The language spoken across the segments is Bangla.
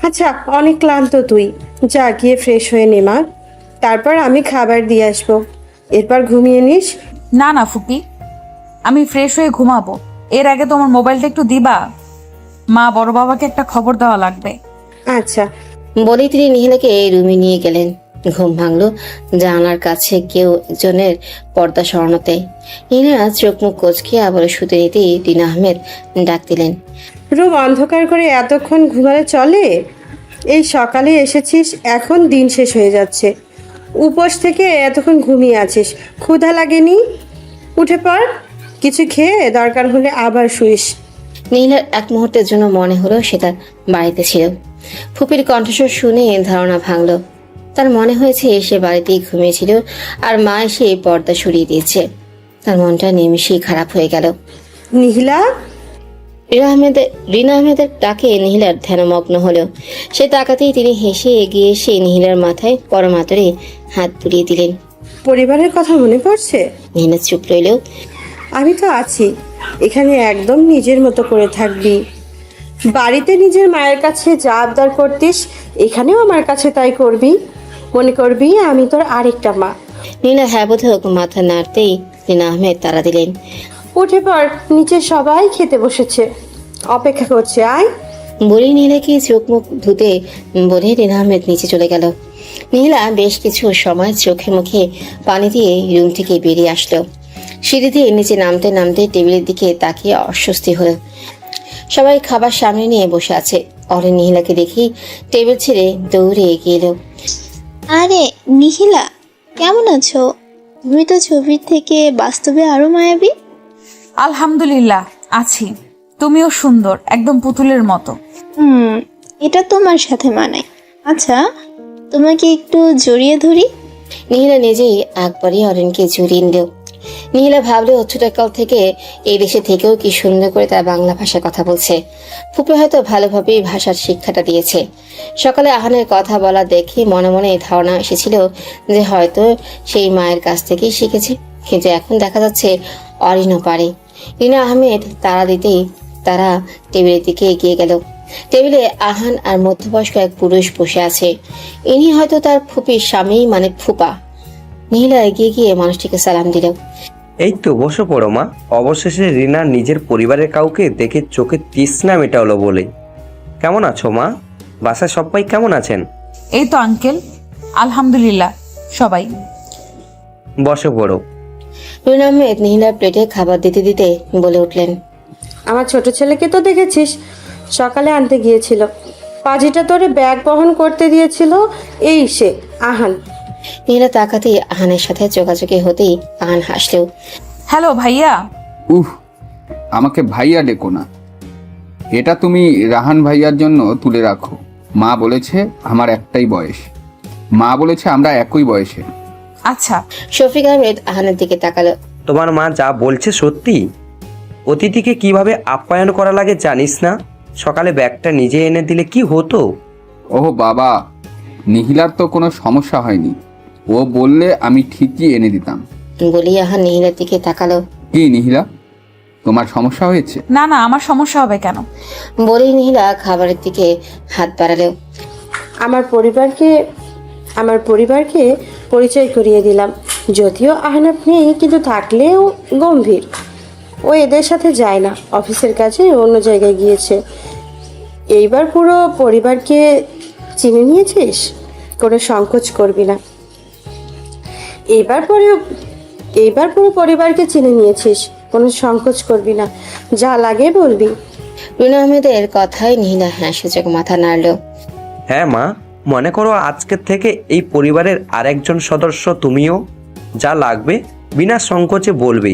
আচ্ছা, অনেক ক্লান্ত তুই, যা গিয়ে ফ্রেশ হয়ে নে মা। তারপর আমি খাবার দিয়ে আসবো, এরপর ঘুমিয়ে নিস। না না ফুপি, আমি ফ্রেশ হয়ে ঘুমাবো। এর আগে তোমার মোবাইলটা একটু দিবা, মা বড় বাবাকে একটা খবর দেওয়া লাগবে। আচ্ছা। বলেই তিনি নিহিলাকে রুমে নিয়ে গেলেন। ঘুম ভাঙলো জানালার কাছে কেউ একজনের পর্দা সরানোতে। নিহিলা চোখ মুখ কোচকে আবার শুতে নিতেই টিনা আহমেদ ডাক দিলেন। রুম অন্ধকার করে এতক্ষণ ঘুমালে চলে? এই সকালে এসেছিস, এখন দিন শেষ হয়ে যাচ্ছে। উপোস থেকে এতক্ষণ ঘুমিয়ে আছিস, ক্ষুধা লাগেনি? উঠে পড়, কিছু খেয়ে দরকার হলে আবার শুইস। নিহিলার এক মুহূর্তের জন্য মনে হলো সে তার বাড়িতে ছিল। ফুপির কণ্ঠস্বর শুনে ধারণা ভাঙলো। তার মনে হয়েছে সে বাড়িতেই ঘুমিয়েছিল আর মা এসে পর্দা সরিয়ে দিয়েছে। তার মনটা নিমিষেই খারাপ হয়ে গেল। নিহিলা। রিনা আহমেদের ডাকে নিহিলার ধ্যানমগ্ন হলো। সে তাকাতেই তিনি হেসে এগিয়ে এসে নিহিলার মাথায় পরমাতরে হাত বুলিয়ে দিলেন। পরিবারের কথা মনে পড়ছে? নিহিলা চুপ রইল। আমি তো আছি, এখানে একদম নিজের মতো করে থাকবি। বাড়িতে নিজের মায়ের কাছে যা আবদার করতিস, এখানেও আমার কাছে তাই করবি। মনে করবি আমি তোর আরেকটা মা। নীলা হ্যাঁ বোধক মাথা নাড়তেই রিনা আহমেদ তাড়া দিলেন। উঠে পড়, নিচে সবাই খেতে বসেছে, অপেক্ষা করছে, আয়। বলেই নীলাকে চোখ মুখ ধুতে বলে রিনা আহমেদ নিচে চলে গেল। নীলা বেশ কিছু সময় চোখে মুখে পানি দিয়ে রুম থেকে বেরিয়ে আসলো। সিঁড়ি দিয়ে নিচে নামতে নামতে টেবিলের দিকে তাকিয়ে অস্বস্তি হলো। সবাই খাবার সামনে নিয়ে বসে আছে। অরে নিহিলাকে দেখি টেবিল ছেড়ে দৌড়ে এগিয়ে এলো। আরে নিহিলা, কেমন আছো? তুমি তো ছবির থেকে বাস্তবে আরো মায়াবী। আলহামদুলিল্লাহ আছি, তুমিও সুন্দর, একদম পুতুলের মতো। এটা তোমার সাথে মানায়। আচ্ছা, তোমাকে একটু জড়িয়ে ধরি। নিহিলা নিজেই একবারই অরেনকে জড়িয়ে নিল। নিহিলা ভাবলে ছোটকাল থেকে এই দেশে থেকেও কি সুন্দর করে তার বাংলা ভাষায় কথা বলছে। ফুপি হয়তো ভালোভাবেই ভাষার শিক্ষাটা দিয়েছে। সকালে আহানের কথা বলা দেখে মনে মনে এই ধারণা এসেছিল যে হয়তো সেই মায়ের কাছ থেকেই শিখেছে, কিন্তু এখন দেখা যাচ্ছে অরিনও পারে। রিনা আহমেদ তারা দিতেই তারা টেবিলের দিকে এগিয়ে গেল। টেবিলে আহান আর মধ্যবয়স্ক এক পুরুষ বসে আছে। ইনি হয়তো তার ফুপির স্বামী, মানে ফুপা। নিহিলা এগিয়ে গিয়ে মানুষটিকে সালাম দিল। এই তো বসে পড়ো মা। অবশেষে রিনা নিজের পরিবারের কাউকে দেখে চোখে তৃষ্ণা মেটালো বলে। কেমন আছো মা? বাসায় সবাই কেমন আছেন? এই তো আঙ্কেল, আলহামদুলিল্লাহ সবাই। বসে পড়ো। রিনা আহমেদ নিহিলার প্লেটে খাবার দিতে দিতে বলে উঠলেন। আমার ছোট ছেলেকে তো দেখেছিস, সকালে আনতে গিয়েছিল, পাজিটা তোরে ব্যাগ বহন করতে দিয়েছিল, এই সে আহান। নিহিলা তাকাতেই আহানের সাথে যোগাযোগে হতেই আহান হাসলেও। হ্যালো ভাইয়া। উহ, আমাকে ভাইয়া ডেকো না। এটা তুমি রাহান ভাইয়ার জন্য তুলে রাখো। মা বলেছে আমার একটাই বয়স। মা বলেছে আমরা একই বয়সে। আচ্ছা। শফিক আহমেদ আহানের দিকে তাকালো। তোমার মা যা বলছে সত্যি? অতিথিকে কিভাবে আপ্যায়ন করা লাগে জানিস না? সকালে ব্যাগটা নিজে এনে দিলে কি হতো? ওহ বাবা, নিহিলার তো কোনো সমস্যা হয়নি। ও বললে আমি ঠিকই এনে দিতাম। বলি আহান নিহিলার দিকে তাকালো। কি নিহিলা, তোমার সমস্যা হয়েছে? না না, আমার সমস্যা হবে কেন? বলেই নিহিলা খাবারের দিকে হাত বাড়ালো। আমার পরিবারকে পরিচয় করিয়ে দিলাম। যদিও আহনাফ নেই, কিন্তু থাকলেও গম্ভীর। ও এদের সাথে যায় না, অফিসের কাজে অন্য জায়গায় গিয়েছে। এইবার পুরো পরিবারকে চিনে নিয়েছিস, কোনো সংকোচ করবি না। এইবার পুরো পরিবারকে চিনে নিয়েছিস, কোনো সংকোচ করবি না, যা লাগে বলবি। রিনা আহমেদের কথায় নিহিলা হ্যাঁ সূচক মাথা নাড়ল। হ্যাঁ মা, মনে করো আজকের থেকে এই পরিবারের আরেকজন সদস্য তুমিও। যা লাগবে বিনা সংকোচে বলবে,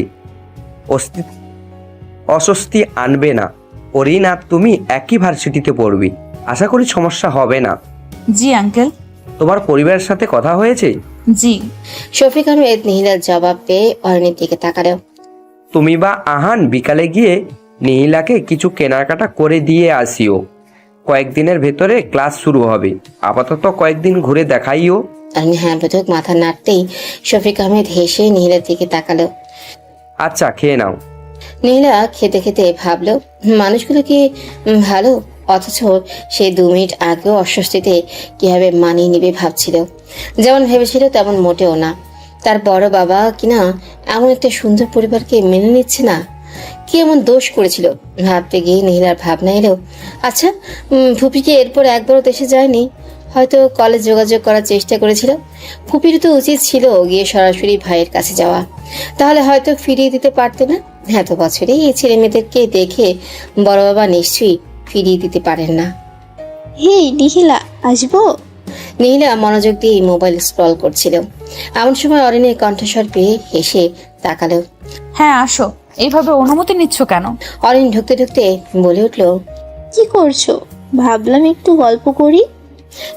অস্বস্তি আনবে না। অরিন আর তুমি একই ভার্সিটিতে পড়বি, আশা করি সমস্যা হবে না। জি আঙ্কেল। তোমার পরিবারের সাথে কথা হয়েছে? জি। শফিক আহমেদ নিহিলার জবাব পেয়ে অরণির দিকে তাকালো। তুমি বা আহান বিকালে গিয়ে নিহিলাকে কিছু কেনাকাটা করে দিয়ে আসিও। কয়েকদিনের ভেতরে ক্লাস শুরু হবে, আপাতত কয়েকদিন ঘুরে দেখাইও। অরণি হ্যাঁ বোধক মাথা নাড়তেই শফিক আহমেদ হেসে নিহিলার দিকে তাকালো। আচ্ছা খেয়ে নাও। নিহিলা খেতে খেতে ভাবলো মানুষগুলো কি ভালো। অথচ সে 2 মিনিট আগেও অস্বস্তিতে কিভাবে মানিয়ে নেবে ভাবছিল। যেমন ভেবেছিল তেমন মোটেও না। তার বড় বাবা কিনা এমন একটা সুন্দর পরিবারকে মেনে নিচ্ছে না। কি এমন দোষ করেছিল ভাবতে গিয়ে নীলার ভাবনা এলো, আচ্ছা ফুপিকে এরপর একবারও দেশে যায়নি, হয়তো কলেজ যোগাযোগ করার চেষ্টা করেছিল। ফুপির তো উচিত ছিল গিয়ে সরাসরি ভাইয়ের কাছে যাওয়া, তাহলে হয়তো ফিরিয়ে দিতে পারতে না। এত বছরে এই ছেলে মেয়েদেরকে দেখে বড় বাবা নিশ্চয়ই ফিরিয়ে দিতে পারেন না। হেই নিহিলা, আসবো? নীলা মনোযোগ দিয়ে মোবাইল স্ক্রল করছিল। এমন সময় অরিনের কণ্ঠস্বর পেয়ে হেসে তাকালো। হ্যাঁ আসো। এইভাবে অনুমতি নিচ্ছ কেন? অরিন ঢুকতে ঢুকতে বলে উঠল, কি করছো? ভাবলাম একটু গল্প করি।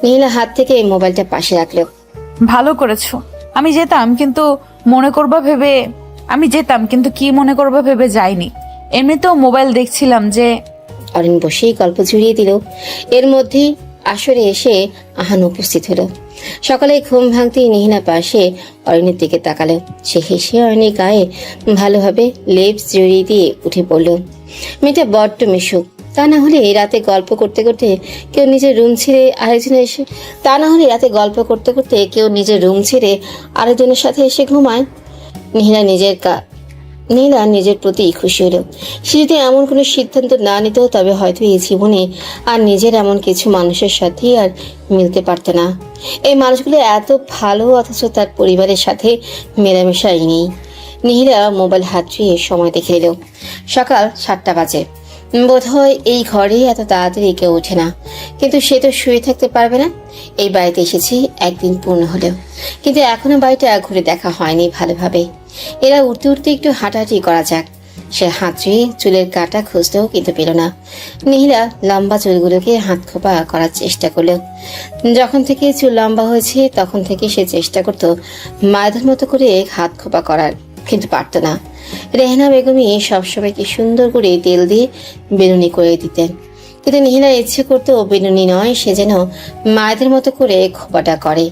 নীলা হাত থেকে মোবাইলটা পাশে রাখলো। ভালো করেছো। আমি যেতাম কিন্তু কি মনে করবা ভেবে যাইনি। এমনিতেও মোবাইল দেখছিলাম যে। অরিন বসেই গল্প জুড়িয়ে দিল। এর মধ্যেই আসরে এসে আহান উপস্থিত হলো। সকালে ঘুম ভাঙতেই নিহিনা পাশে অরিনের দিকে তাকালো। সে হেসে অরিনের গায়ে ভালোভাবে লেপস জড়িয়ে দিয়ে উঠে পড়ল। মেয়েটা বড্ড মিশুক। তা না হলে রাতে গল্প করতে করতে কেউ নিজের রুম ছেড়ে আরেকজনের সাথে এসে ঘুমায়। নীলা নিজের প্রতি খুশি হলো। সে যদি এমন কোনো সিদ্ধান্ত না নিত তবে হয়তো এই জীবনে আর নিজের এমন কিছু মানুষের সাথেই আর মিলতে পারত না। এই মানুষগুলো এত ভালো অথচ তার পরিবারের সাথে মেলামেশাই নেই। নীলা মোবাইল হাতড়িয়ে সময় দেখে এলো। সকাল 7টা বাজে। বোধহয় এই ঘরে এত তাড়াতাড়ি কেউ ওঠে না, কিন্তু সে তো শুয়ে থাকতে পারবে না। এই বাড়িতে এসেছি একদিন পূর্ণ হলেও, কিন্তু এখনো বাড়িটা ঘুরে দেখা হয়নি ভালোভাবে। এরা উঠতে উঠতে একটু হাঁটাহাঁটি করা যাক। সে হাতড়িয়ে চুলের কাঁটা খুঁজতেও কিন্তু পেল না। নীলা লম্বা চুলগুলোকে হাত খোপা করার চেষ্টা করলো। যখন থেকে চুল লম্বা হয়েছে তখন থেকে সে চেষ্টা করতো মায়েদের মতো করে হাত খোপা করার, কিন্তু পারত না। রেহানা বেগমই সবসময় কি সুন্দর করে তেল দিয়ে বেনুনি করে দিতেন, কিন্তু নীলা ইচ্ছে করতো বেনুনি নয়, সে যেন মায়েদের মতো করে খোপাটা করে।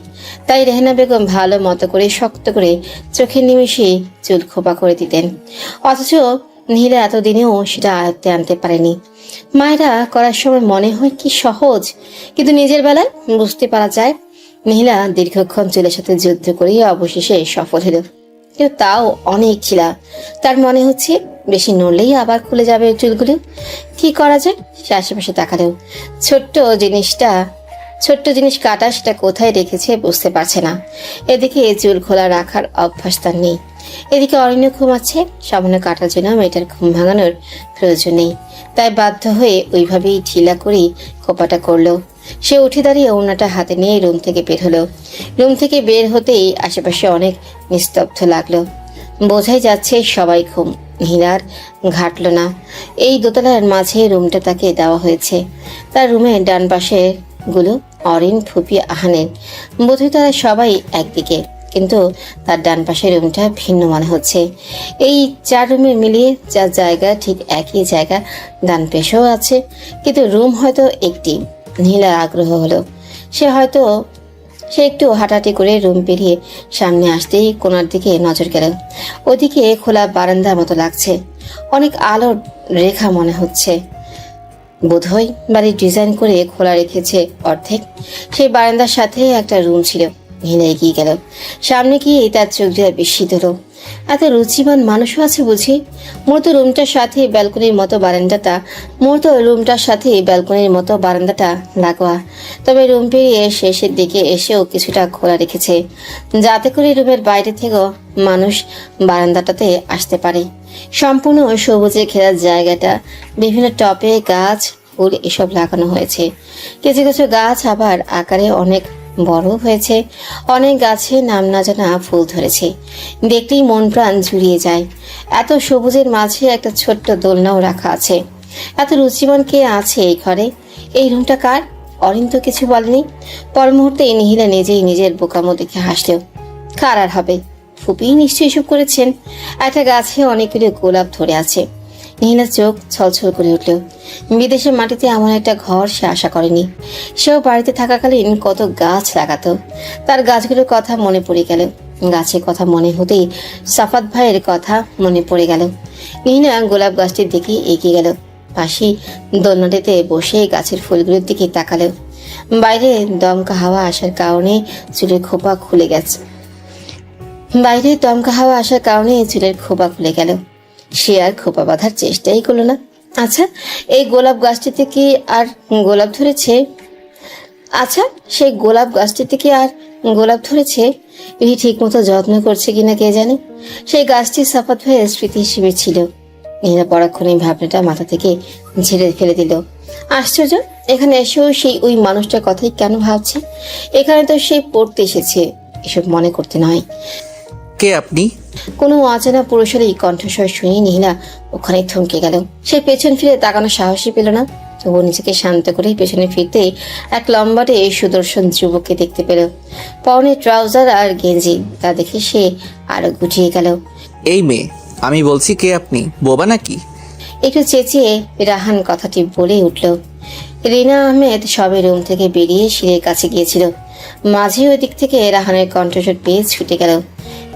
তাই রেহানা বেগম ভালো মতো করে শক্ত করে চোখের নিমেষে চুল খোপা করে দিতেন। অথচ নীলা এতদিনেও সেটা আয়ত্তে আনতে পারেনি। মায়েরা করার সময় মনে হয় কি সহজ, কিন্তু নিজের বেলায় বুঝতে পারা যায়। নীলা দীর্ঘক্ষণ চুলের সাথে যুদ্ধ করে অবশেষে সফল হলো, কিন্তু তাও অনেক ছিলা। তার মনে হচ্ছে বেশি নড়লেই আবার খুলে যাবে চুলগুলো। কি করা যায়? সে আশেপাশে তাকালেও ছোট্ট জিনিস কাটা সেটা কোথায় রেখেছে বুঝতে পারছে না। এদিকে চুল খোলা রাখার অভ্যাস তার নেই। এদিকে অরণ্য ঘুমাচ্ছে। সামান্য কাটার জন্য মেয়েটার ঘুম ভাঙানোর প্রয়োজন নেই, তাই বাধ্য হয়ে ওইভাবেই ঢিলা করেই খোপাটা করলো। সে উঠে দাঁড়িয়ে ওড়নাটা হাতে নিয়ে রুম থেকে বের হলো। রুম থেকে বের হতেই আশেপাশে অনেক নিস্তব্ধ লাগলো। বোঝাই যাচ্ছে সবাই ঘুম। নীলার ঘাটল না। এই দোতলার মাঝে রুমটা তাকে দেওয়া হয়েছে। তার রুমের ডান পাশে গুলো অরিন, ফুপি, আহানের। বোধহয় তারা সবাই একদিকে, কিন্তু তার ডান পাশের রুমটা ভিন্ন মনে হচ্ছে। এই 4 রুমে মিলিয়ে যার জায়গা ঠিক একই জায়গা ডান পেশেও আছে, কিন্তু রুম হয়তো একটি। নীলার আগ্রহ হলো। সে একটু হাঁটাহাঁটি করে রুম পেরিয়ে সামনে আসতেই কোণার দিকে নজর গেল। ওদিকে খোলা বারান্দার মতো লাগছে। অনেক আলোর রেখা মনে হচ্ছে। বোধহয় বাড়ির ডিজাইন করে খোলা রেখেছে অর্ধেক। সেই বারান্দার সাথে একটা রুম ছিল। নীলা এগিয়ে গেল। সামনে গিয়ে তার চোখ দিয়ে বিস্মিত হলো। এত রুচিবান মানুষও আছে বুঝি। মূলত রুমটার সাথে ব্যালকনির মতো বারান্দাটা লাগোয়া। তবে রুম পেরিয়ে শেষের দিকে এসেও কিছুটা খোলা রেখেছে, যাতে করে রুমের বাইরে থেকেও মানুষ বারান্দাটাতে আসতে পারে। সম্পূর্ণ সবুজে ঘেরা জায়গাটা বিভিন্ন টপে গাছ, ফুল এসব লাগানো হয়েছে। কিছু কিছু গাছ আবার আকারে অনেক বড় হয়েছে। অনেক গাছে নাম না জানা ফুল ধরেছে। দেখলেই মন প্রাণ জুড়িয়ে যায়। এত সবুজের মাঝে একটা ছোট্ট দোলনাও রাখা আছে। এত রুচিবান কে আছে এই ঘরে? এই রুমটা কার? অরিন তো কিছু বলেনি। পর মুহূর্তে নীলা নিজেই নিজের বোকামো দেখে হাসলেও। কার আর হবে? ফুপি নিশ্চয়ই এসব করেছেন। একটা গাছে অনেকগুলো গোলাপ ধরে আছে। নীলার চোখ ছলছল করে উঠল। বিদেশের মাটিতে এমন একটা ঘর সে আশা করেনি। সেও বাড়িতে থাকাকালীন কত গাছ লাগাতো। তার গাছগুলোর কথা মনে পড়ে গেল। গাছের কথা মনে হতেই সাফাত ভাইয়ের কথা মনে পড়ে গেল। নীলা গোলাপ গাছটির দিকে এগিয়ে গেল। পাশেই দোলনাটিতে বসে গাছের ফুলগুলোর দিকে তাকালো। বাইরে দমকা হাওয়া আসার কারণে চুলের খোপা খুলে গেছে। বাইরে দমকা হাওয়া আসার কারণে চুলের খোপা খুলে গেল। সে আর খোপা বাঁধার চেষ্টাই করলো না। আচ্ছা, এই গোলাপ গাছটিতে কি আর গোলাপ ধরেছে? আচ্ছা, সেই গোলাপ গাছটিতে কি আর গোলাপ ধরেছে? রিহি ঠিক মতো যত্ন করছে কিনা কে জানে। সেই গাছটি সাফাত ভাইয়ের স্মৃতি হিসেবে ছিল। নীলা পরক্ষণে ভাবনাটা মাথা থেকে ঝেড়ে ফেলে দিল। আশ্চর্য, এখানে এসেও সেই ওই মানুষটার কথাই কেন ভাবছে? এখানে তো সে পড়তে এসেছে, এসব মনে করতে নয়। কে আপনি? কোনো অজানা পুরুষের এই কণ্ঠস্বর শুনে নীলা ওখানে থমকে গেল। সে পেছন ফিরে তাকানোর সাহসই পেল না। তবু নিজেকে শান্ত করে পেছনে ফিরতে এক লম্বাটে সুদর্শন যুবককে দেখতে পেল। পরনে ট্রাউজার আর গেঞ্জি, তা দেখে সে আরো গুটিয়ে গেল। এই মেয়ে, আমি বলছি কে আপনি? বোবা নাকি? একটু চেঁচিয়ে রাহান কথাটি বলে উঠল। রিনা আহমেদ সবে রুম থেকে বেরিয়ে সিঁড়ির কাছে গিয়েছিল। মাঝে ওই দিক থেকে রাহানের কণ্ঠস্বর পেয়ে ছুটে গেল।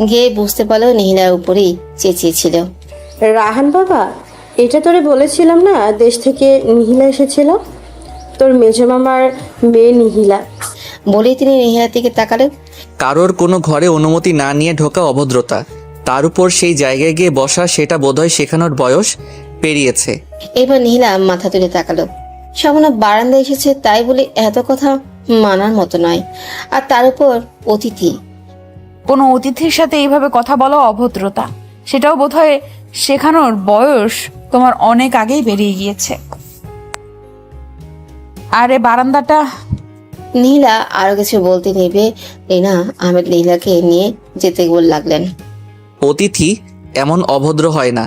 গিয়ে বুঝতে পারলো নীলার উপরেই চেঁচিয়েছিল। রাহান বাবা, এটা তোরে বলেছিলাম না দেশ থেকে নিহিলা এসেছিল, তোর মেজো মামার মেয়ে নিহিলা। বলেই তিনি নীলার দিকে তাকালেন। কারোর কোনো ঘরে অনুমতি না নিয়ে ঢোকা অভদ্রতা, তার উপর সেই জায়গায় গিয়ে বসা, সেটা বোধহয় শেখানোর বয়স পেরিয়েছে। এবার নীলা মাথা তুলে তাকালো। সামান্য বারান্দায় এসেছে তাই বলে এত কথা মানার মতো নয়। আর তার উপর অতিথি। কোনো অতিথির সাথে এইভাবে কথা বলা অভদ্রতা, সেটাও বোধহয় শেখানোর বয়স তোমার অনেক আগেই বেরিয়ে গিয়েছে। আর এ বারান্দাটা। নীলা আরো কিছু বলতে নেবে রিনা আহমেদ নীলাকে নিয়ে যেতে লাগলেন। অতিথি এমন অভদ্র হয় না।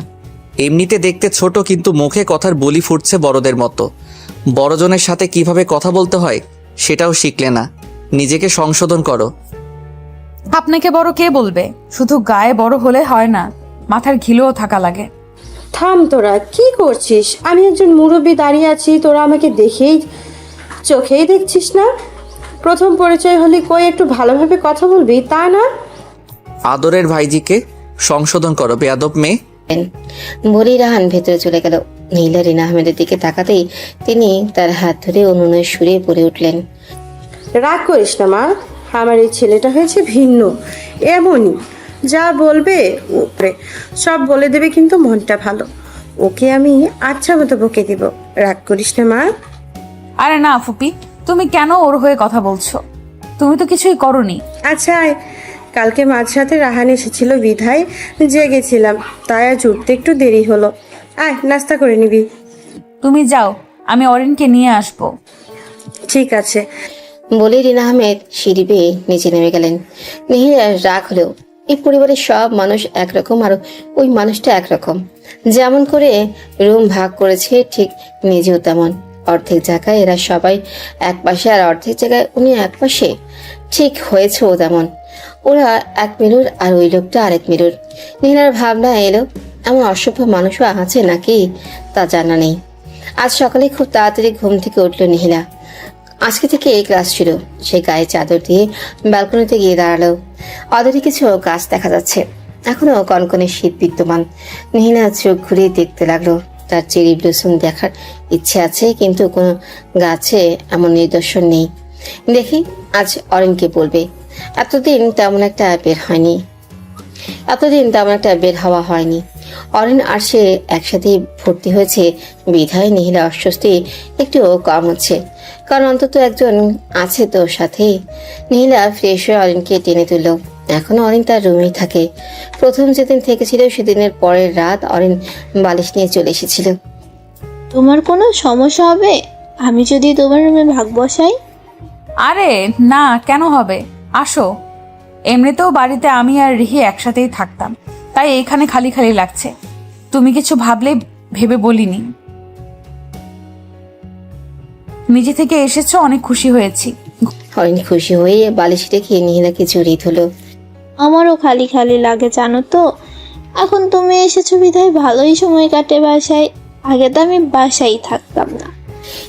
এমনিতে দেখতে ছোট, কিন্তু মুখে কথার বুলি ফুটছে বড়দের মতো। বড়জনের সাথে কিভাবে কথা বলতে হয় সেটাও শিখলে না। নিজেকে সংশোধন করো। আপনাকে বড় কে বলবে? শুধু গায়ে বড় হলে হয় না, মাথার ঘিলেও থাকা লাগে। থাম, তোরা কি করছিস? আমি একজন মুরব্বী দাঁড়িয়ে আছি, তোরা আমাকে দেখেই চোখেই দেখছিস না? প্রথম পরিচয় হলে কই একটু ভালোভাবে কথা বলবি, তা না? আদরের ভাইজিকে সংশোধন করো, বেয়াদব মেয়ে। বলি রাহান ভেতরে চলে গেল। নীলা রিনা আহমেদের দিকে তাকাতেই তিনি তার হাত ধরে অনুনয় সুরে পড়ে উঠলেন। রাগ করিস না মা, আমার এই ছেলেটা হয়েছে ভিন্ন, এমনই যা বলবে উপরে সব বলে দেবে, কিন্তু মনটা ভালো। ওকে আমি আচ্ছা মতো বকে দিব। রাগ করিস না মা। আরে না ফুপি, তুমি কেন ওর হয়ে কথা বলছো? তুমি তো কিছুই করনি। আচ্ছা আয়, কালকে মাঝরাতে রাহান এসেছিল বিধায় জেগেছিলাম, তাই আজ উঠতে একটু দেরি হলো। আয় নাস্তা করে নিবি। তুমি যাও, আমি অরিনকে নিয়ে আসবো। ঠিক আছে। বলে রিনা আহমেদ সিঁড়ি বেয়ে নিচে নেমে গেলেন। নীলার রাগ হলো। এই পরিবারের সব মানুষ একরকম আর ওই মানুষটা একরকম। যেমন করে রুম ভাগ করেছে ঠিক নিজেও তেমন। অর্ধেক জায়গায় এরা সবাই এক পাশে আর অর্ধেক জায়গায় উনি এক পাশে। ঠিক হয়েছেও তেমন। ওরা এক মেরুর আর ওই লোকটা আরেক মেরুর। নীলার ভাবনা এলো, এমন অসভ্য মানুষও আছে নাকি তা জানা নেই। আজ সকালে খুব তাড়াতাড়ি ঘুম থেকে উঠল নীলা। আজকে থেকে এই ক্লাস ছিল। সে গায়ে চাদর দিয়ে ব্যালকনিতে গিয়ে দাঁড়ালো। অদূরে কিছু গাছ দেখা যাচ্ছে। এখনো কনকনে শীত বিদ্যমান। নীলা চোখ ঘুরিয়ে দেখতে লাগলো। তার চেরি ব্লসম দেখার ইচ্ছে আছে, কিন্তু কোনো গাছে এমন নিদর্শন নেই। দেখি আজ অরিনকে বলবে। এতদিন তেমন একটা বের হওয়া হয়নি। অরিন আর সে একসাথে ভর্তি হয়েছে বিধায় নীলা অস্বস্তি একটু কম হচ্ছে, কারণ অন্তত একজন আছে তোর সাথে। নীলা ফ্রেশ হয়ে অরিনকে টেনে তুলল। এখনো অরিন তার রুমেই থাকে। প্রথম যেদিন থেকেছিল সেদিনের পরের রাত অরিন বালিশ নিয়ে চলে এসেছিল। তোমার কোনো সমস্যা হবে আমি যদি তোমার রুমে ভাগ বসাই? আরে না, কেন হবে? আসো। এমনিতেও বাড়িতে আমি আর রিহি একসাথেই থাকতাম, তাই এইখানে খালি খালি লাগছে। তুমি কিছু ভাবলে ভেবে বলিনি। নিজে থেকে এসেছো, অনেক খুশি হয়েছি। অরিন খুশি হয়ে বালিশ রেখে নীলাকে জড়িয়ে ধরল। আমারও খালি খালি লাগে জানো তো। এখন তুমি এসেছো বিধায় ভালোই সময় কাটে বাসায়। আগে তো আমি বাসায় থাকতাম না।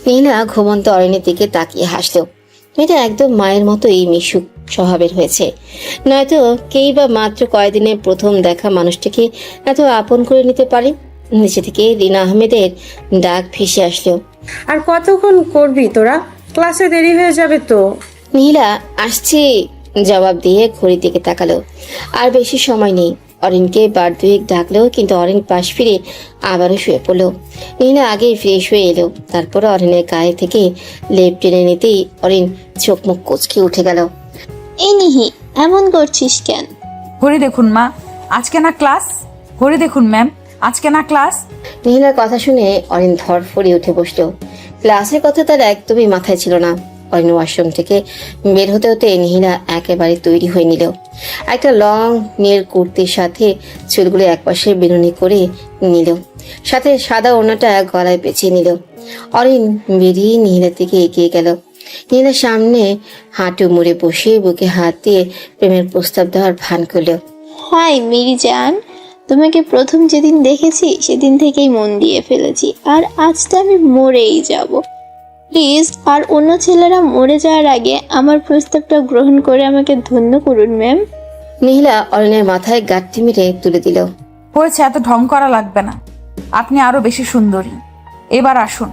নীলা ঘুমন্ত অরিনের দিকে তাকিয়ে হাসলো। মেয়েটা একদম মায়ের মতোই মিশুক স্বভাবের হয়েছে। নয়তো কেই বা মাত্র কয়েকদিনের প্রথম দেখা মানুষটিকে এত আপন করে নিতে পারে। নিচে থেকে রিনা আহমেদের ডাক ভেসে আসলো। আর কতক্ষণ করবি তোরা? ক্লাসে দেরি হয়ে যাবে তো। নীলা আসছি জবাব দিয়ে ঘড়ির দিকে তাকালো। আর বেশি সময় নেই। অরিনকে বার দুয়েক ডাকলো, কিন্তু অরিন পাশ ফিরে আবারও শুয়ে পড়লো। নীলা আগেই ফ্রেশ হয়ে এলো। তারপর অরিনের গায়ে থেকে লেপ টেনে নিতেই অরিন চোখ মুখ কুঁচকে উঠে গেল। এই নিহি, এমন করছিস কেন? ঘড়ি দেখুন মা, আজকে না ক্লাস। ঘড়ি দেখুন ম্যাম, আজকে না ক্লাস। নীলার কথা শুনে অরিন ধরফড়ে উঠে বসলো। ক্লাসের কথা তার একদমই মাথায় ছিল না। অরিন ওয়াশরুম থেকে বের হতে হতে নীলা একেবারে তৈরি হয়ে নিল। একটা লং নীল কুর্তির সাথে চুলগুলো একপাশে বেনুনি করে নিল, সাথে সাদা ওড়নাটা গলায় পেঁচিয়ে নিল। অরিন বেরিয়ে নীলার দিকে এগিয়ে গেল। নীলার সামনে হাঁটু মুড়ে বসে বুকে হাত দিয়ে প্রেমের প্রস্তাব দেওয়ার ভান করলো। হাই মেরি জান, তোমাকে প্রথম যেদিন দেখেছি সেদিন থেকেই মন দিয়ে ফেলেছি, আর আজটা আমি মরেই যাব। প্লিজ, আর অন্য ছেলেরা মরে যাওয়ার আগে আমার প্রস্তাবটা গ্রহণ করে আমাকে ধন্য করুন ম্যাম। নীলা অরিনের মাথায় গাঁটটি মেরে তুলে দিল। হয়েছে, এত ঢং করা লাগবে না। আপনি আরো বেশি সুন্দরী। এবার আসুন।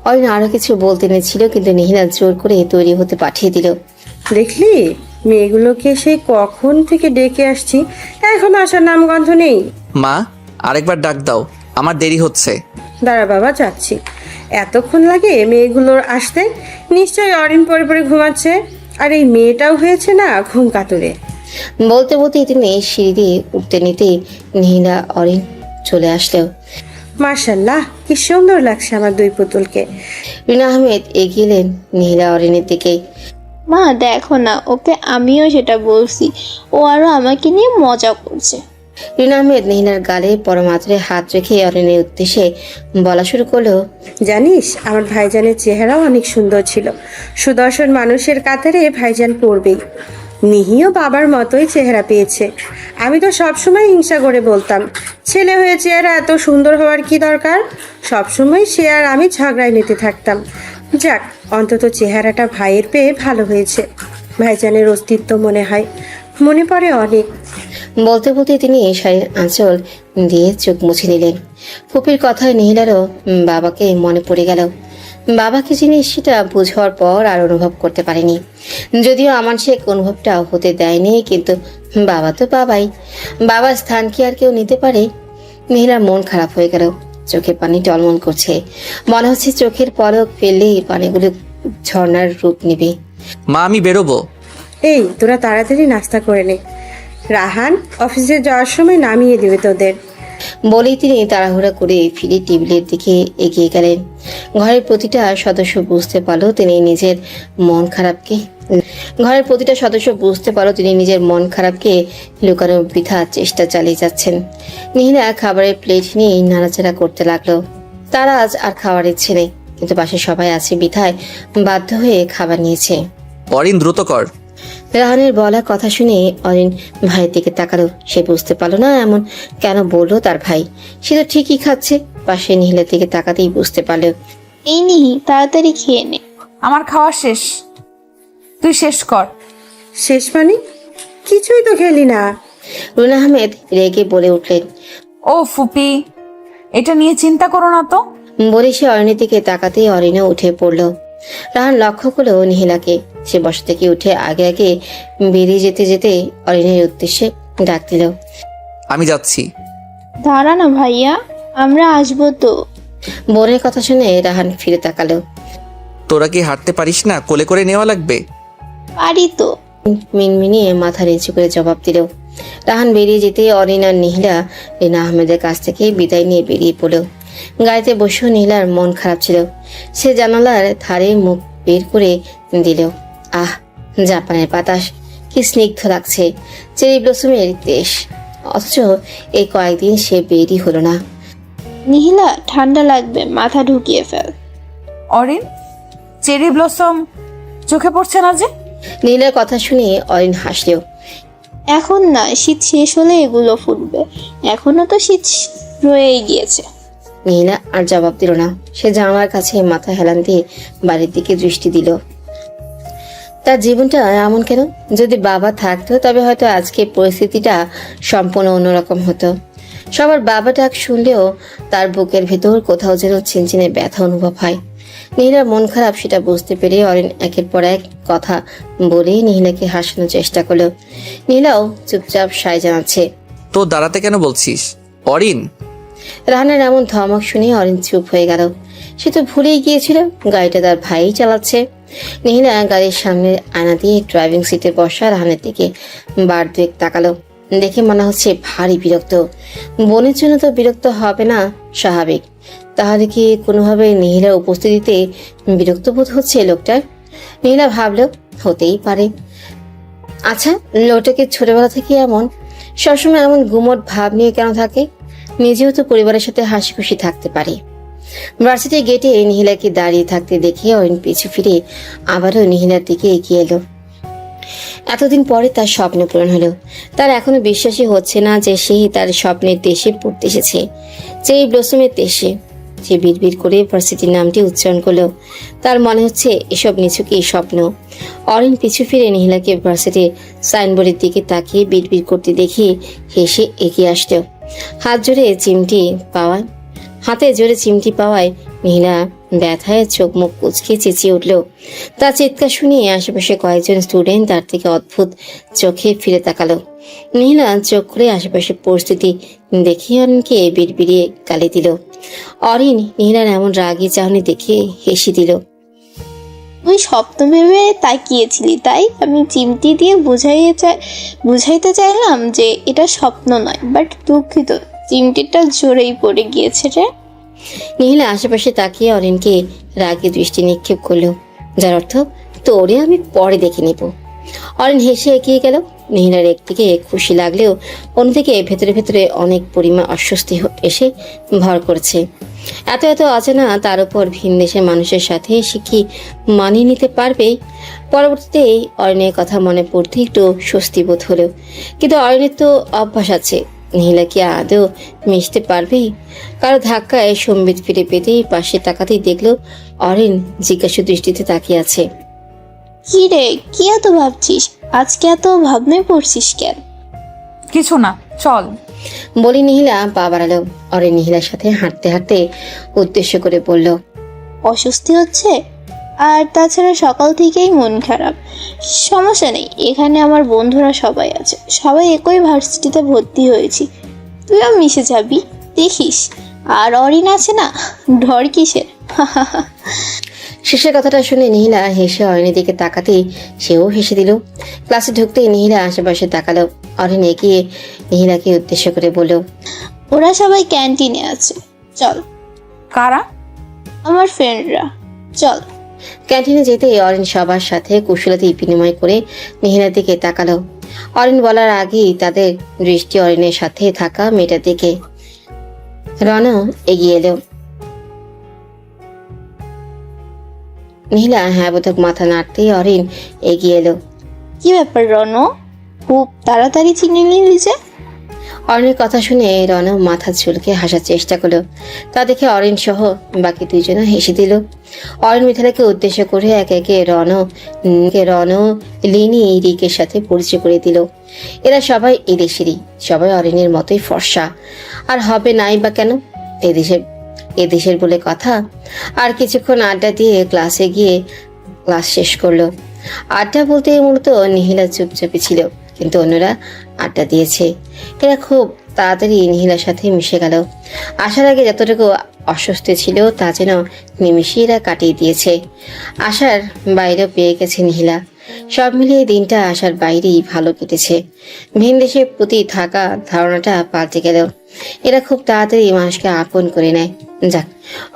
অরিন আরো কিছু বলতে নিয়েছিল, কিন্তু নীলা জোর করে তৈরি হতে পাঠিয়ে দিল। দেখলি, মেয়েগুলোকে সেই কখন থেকে ডেকে আসছি, এখন আসার নামগন্ধ নেই। মা, আরেকবার ডাক দাও, আমার দেরি হচ্ছে। দাঁড়া বাবা, যাচ্ছি। এতক্ষণ লাগে মেয়েগুলোর আসতে? নিশ্চয়ই অরিন পরে পরে ঘুমাচ্ছে। আর এই মেয়েটাও হয়েছে না ঘুম কাতুরে। বলতে বলতে তিনি সিঁড়ি দিয়ে উঠতে নিতেই নীলা অরিন চলে আসলো। মার্শাল্লাহ, কি সুন্দর লাগছে আমার দুই পুতুলকে। রিনা আহমেদ এগিয়ে এলেন নীলা অরিনের দিকে। মা দেখো না, ওকে আমিও সেটা বলছি, ও আরো আমাকে নিয়ে মজা করছে। রিনা আহমেদ নীলার গালে পরমাত্রে হাত রেখে অরিনের উদ্দেশ্যে বলা শুরু করলো। জানিস, আমার ভাইজানের চেহারাও অনেক সুন্দর ছিল। সুদর্শন মানুষের কাতারে ভাইজান পড়বেই। নিহিও বাবার মতোই চেহারা পেয়েছে। আমি তো সবসময় হিংসা করে বলতাম, ছেলে হয়ে চেহারা এত সুন্দর হওয়ার কি দরকার। সবসময় সে আর আমি ঝগড়ায় মেতে থাকতাম। যাক, অন্তত চেহারাটা ভাইয়ের পেয়ে ভালো হয়েছে। ভাইজানের অস্তিত্ব মনে পড়ে অনেক। বলতে বলতে তিনি শাড়ির আঁচল দিয়ে চোখ মুছে নিলেন। ফুপির কথায় নীলারও বাবাকে মনে পড়ে গেল। বাবাকে জিনিস সেটা বুঝার পর আর অনুভব করতে পারেনি। যদিও আমার সে অনুভবটা হতে দেয়নি, কিন্তু বাবা তো বাবাই। বাবার স্থান কি আর কেউ নিতে পারে? নীলার মন খারাপ হয়ে গেল। চোখে পানি টলমল করছে। মনে হচ্ছে চোখের পলক ফেললেই পানিগুলো ঝর্ণার রূপ নেবে। মা, আমি বেরোবো। এই, তোরা তাড়াতাড়ি নাস্তা করে নে। রাহান অফিসে যাওয়ার সময় নামিয়ে দেবে তোদের। বলেই তিনি তাড়াহুড়া করে ফিরে টেবিলের দিকে এগিয়ে গেলেন। ঘরের প্রতিটা সদস্য বুঝতে পারলো তিনি নিজের মন খারাপকে লুকানোর বৃথা চেষ্টা চালিয়ে যাচ্ছেন। নীলা খাবারের প্লেট নিয়ে নাড়াচাড়া করতে লাগলো। তারা আজ আর খাওয়ার ইচ্ছে নেই, কিন্তু পাশে সবাই আছে বিধায় বাধ্য হয়ে খাবার নিয়েছে। অরিন, দ্রুত কর। রাহানের বলা কথা শুনে অরিন ভাইয়ের দিকে তাকালো। সে বুঝতে পারলো না এমন কেন বললো তার ভাই। সে তো ঠিকই খাচ্ছে। পাশে নীলার দিকে তাকাতেই বুঝতে পারলো। এই নিহি, তাড়াতাড়ি খেয়ে নে। আমার খাওয়া শেষ, তুই শেষ কর। শেষ মানে? কিছুই তো খেলি না। রুনা আহমেদ রেগে বলে উঠলেন। ও ফুপি, এটা নিয়ে চিন্তা করো না তো। বলে সে অরিনের দিকে তাকাতেই অরিনও উঠে পড়লো। রাহান লক্ষ্য করলো নীলাকে। সে বসা থেকে উঠে আগে আগে বেরিয়ে যেতে যেতে অরিনের উদ্দেশ্যে ডাক দিল। আমি যাচ্ছি। দাঁড়া না ভাইয়া, আমরা আসবো তো। বোনের কথা শুনে রাহান ফিরে তাকালো। তোরা কি হাঁটতে পারিস না? কোলে করে নেওয়া লাগবে। পারি তো। মিনমিনিয়ে মাথা নিচু করে জবাব দিল। রাহান বেরিয়ে যেতে অরিন আর নীলা রিনা আহমেদের কাছ থেকে বিদায় নিয়ে বেরিয়ে পড়লো। গাড়িতে বসেও নীলার মন খারাপ ছিল। সে জানালার ধারে মুখ বের করে দিল। আহ, জাপানের বাতাস কি স্নিগ্ধ লাগছে। চেরি ব্লসমের দেশ, অথচ এই কয়েকদিন সে বেরই হলো না। নিহিলা, ঠান্ডা লাগবে, মাথা ঢুকিয়ে ফেল। অরিন, চেরি ব্লসম চোখে পড়ছে না যে? নীলার কথা শুনে অরিন হাসল। এখন না, শীত শেষ হলে এগুলো ফুটবে, এখনো তো শীত রয়েই গিয়েছে। নীলা আর জবাব দিল না। সে জানালার কাছে মাথা হেলান দিয়ে বাড়ির দিকে দৃষ্টি দিল। তার জীবনটা এমন কেন? যদি বাবা থাকতো তবে হয়তো আজকে পরিস্থিতিটা সম্পূর্ণ অন্যরকম হতো। সবার বাবা ডাক শুনলেও তার বুকের ভেতর কোথাও যেন চিনচিনে ব্যথা অনুভব হয়। নীলার মন খারাপ সেটা বুঝতে পেরে অরিন একের পর এক কথা বলে নীলাকে হাসানোর চেষ্টা করলো। নীলাও চুপচাপ সায় জানাচ্ছে। তো দাঁড়াতে কেন বলছিস অরিন? রাহানের এমন ধমক শুনে অরিন চুপ হয়ে গেল। সে তো ভুলেই গিয়েছিল গাড়িটা তার ভাই চালাচ্ছে। নীলা গাড়ির সামনে আয়না দিয়ে ড্রাইভিং সিটে বসা রাহানের দিকে বার দুয়েক তাকালো। দেখে মনে হচ্ছে ভারী বিরক্ত। বোনের জন্য তো বিরক্ত হবে না স্বাভাবিক, তাহলে কি কোনোভাবে নীলার উপস্থিতিতে বিরক্ত বোধ হচ্ছে লোকটার? নীলা ভাবলো হতেই পারে। আচ্ছা, লোকটাকে ছোটবেলা থেকে এমন সবসময় এমন গুমট ভাব নিয়ে কেন থাকে? নিজেও তো পরিবারের সাথে হাসি খুশি থাকতে পারে। ভার্সিটির গেটে নীলাকে দাঁড়িয়ে থাকতে দেখে অরিন পিছু ফিরে আবারও নীলার দিকে এগিয়ে এলো। এতদিন পরে তার স্বপ্ন পূরণ হলো। তার এখনো বিশ্বাসই হচ্ছে না যে সেই তার স্বপ্নের দেশে পড়তে এসেছে, চেরি ব্লসমের দেশে। সে বিড়বিড় করে ভার্সিটির নামটি উচ্চারণ করলো। তার মনে হচ্ছে এসব নিছকই স্বপ্ন। অরিন পিছু ফিরে নীলাকে ভার্সিটির সাইনবোর্ডের দিকে তাকিয়ে বিড়বিড় করতে দেখে হেসে এগিয়ে আসলো। হাতে জোরে চিমটি পাওয়ায় নীলা ব্যথায় চোখ মুখ কুচকে চেঁচিয়ে উঠল। তার চিৎকার শুনে আশেপাশে কয়েকজন স্টুডেন্ট তার থেকে অদ্ভুত চোখে ফিরে তাকালো। নীলা চোখ করে আশেপাশে পরিস্থিতি দেখে অরিনকে বিড়বিড়িয়ে গালি দিল। অরিন নীলার এমন রাগী চাহনি দেখে হেসে দিল। তুই স্বপ্ন ভেবে তাকিয়েছিলি, তাই আমি চিমটি দিয়ে বুঝাইতে চাইলাম যে এটা স্বপ্ন নয়, বাট দুঃখিত, চিমটিটা জোরেই পড়ে গিয়েছে রে। নীলা আশেপাশে তাকিয়ে অরিনকে রাগে দৃষ্টি নিক্ষেপ করলো, যার অর্থ তোরে আমি পরে দেখে নেব। অরিন হেসে এগিয়ে গেল। নীলার একদিকে খুশি লাগলেও অন্যদিকে ভেতরে ভেতরে অনেক পরিমাণ অস্বস্তি এসে ভর করছে। এত এত অচেনা, তার উপর ভিন দেশের মানুষের সাথে সে কি মানিয়ে নিতে পারবে? পরবর্তীতে অরিনের কথা মনে পড়তে একটু স্বস্তি বোধ হলো, কিন্তু অরিনের তো অভ্যাস আছে। নীলা কি আদৌ মিশতে পারবেই? কারো ধাক্কায় সম্বিত ফিরে পেতেই পাশে তাকাতেই দেখলো অরিন জিজ্ঞাসু দৃষ্টিতে তাকিয়ে আছে। কি রে, কি এত ভাবছিস? আজকে এত ভাবনায় পড়ছিস কেন? কিছু না, চল। বলি নীলা পা বাড়ালো। অরিন নীলার সাথে হাঁটতে হাঁটতে উদ্দেশ্য করে বলল, অস্বস্তি হচ্ছে? আর তাছাড়া সকাল থেকেই মন খারাপ। সমস্যা নেই, এখানে আমার বন্ধুরা সবাই আছে, সবাই একই ভার্সিটিতে ভর্তি হয়েছি, তুইও মিশে যাবি, দেখিস। আর অরিন আছে না, ডর কিসের? শেষের কথাটা শুনে নীলা হেসে অরিনের দিকে তাকাতেই সেও হেসে দিল। ক্লাসে ঢুকতেই নীলা আশেপাশে তাকালো। অরিন এগিয়ে নীলাকে উদ্দেশ্য করে বলল, ওরা সবাই ক্যান্টিনে আছে, চল। কারা? আমার ফ্রেন্ডরা, চল। ক্যান্টিনে যেতে অরিন সবার সাথে কুশলাতে বিনিময় করে নীলার দিকে তাকালো। অরিন বলার আগেই তাদের দৃষ্টি অরিনের সাথে থাকা মেয়েটার দিকে। রনও এগিয়ে এলো। নীলা হ্যাঁ বোধক মাথা নাড়তেই অরিন এগিয়ে এলো। কি ব্যাপার রণ, খুব তাড়াতাড়ি চিনে নিলি যে? অরিনের কথা শুনে রণ মাথা ঝুলকে হাসার চেষ্টা করলো। তা দেখে অরিন সহ বাকি দুইজনও হেসে দিল। অরিন মিথালাকে উদ্দেশ্য করে একে একে রণ লিনি রিকের সাথে পরিচয় করে দিল। এরা সবাই এদেশেরই, সবাই অরিনের মতোই ফর্সা। আর হবে নাই বা কেন, এদেশের বলে কথা। আর কিছুক্ষণ আড্ডা দিয়ে ক্লাসে গিয়ে ক্লাস শেষ করলো। আড্ডা বলতে মূলত নীলা চুপচাপি ছিল, কিন্তু অন্যরা আড্ডা দিয়েছে। এরা খুব তাড়াতাড়ি নীলার সাথে মিশে গেল। আসার আগে যতটুকু অস্বস্তি ছিল তা যেন নিমিষেই এরা কাটিয়ে দিয়েছে। আশার বাইরেও পেয়ে গেছে নীলা। সব মিলিয়ে দিনটা আশার বাইরেই ভালো কেটেছে। ভিন দেশের প্রতি থাকা ধারণাটা পাল্টে গেল। এরা খুব তাড়াতাড়ি মানুষকে আপন করে নেয়। যাক,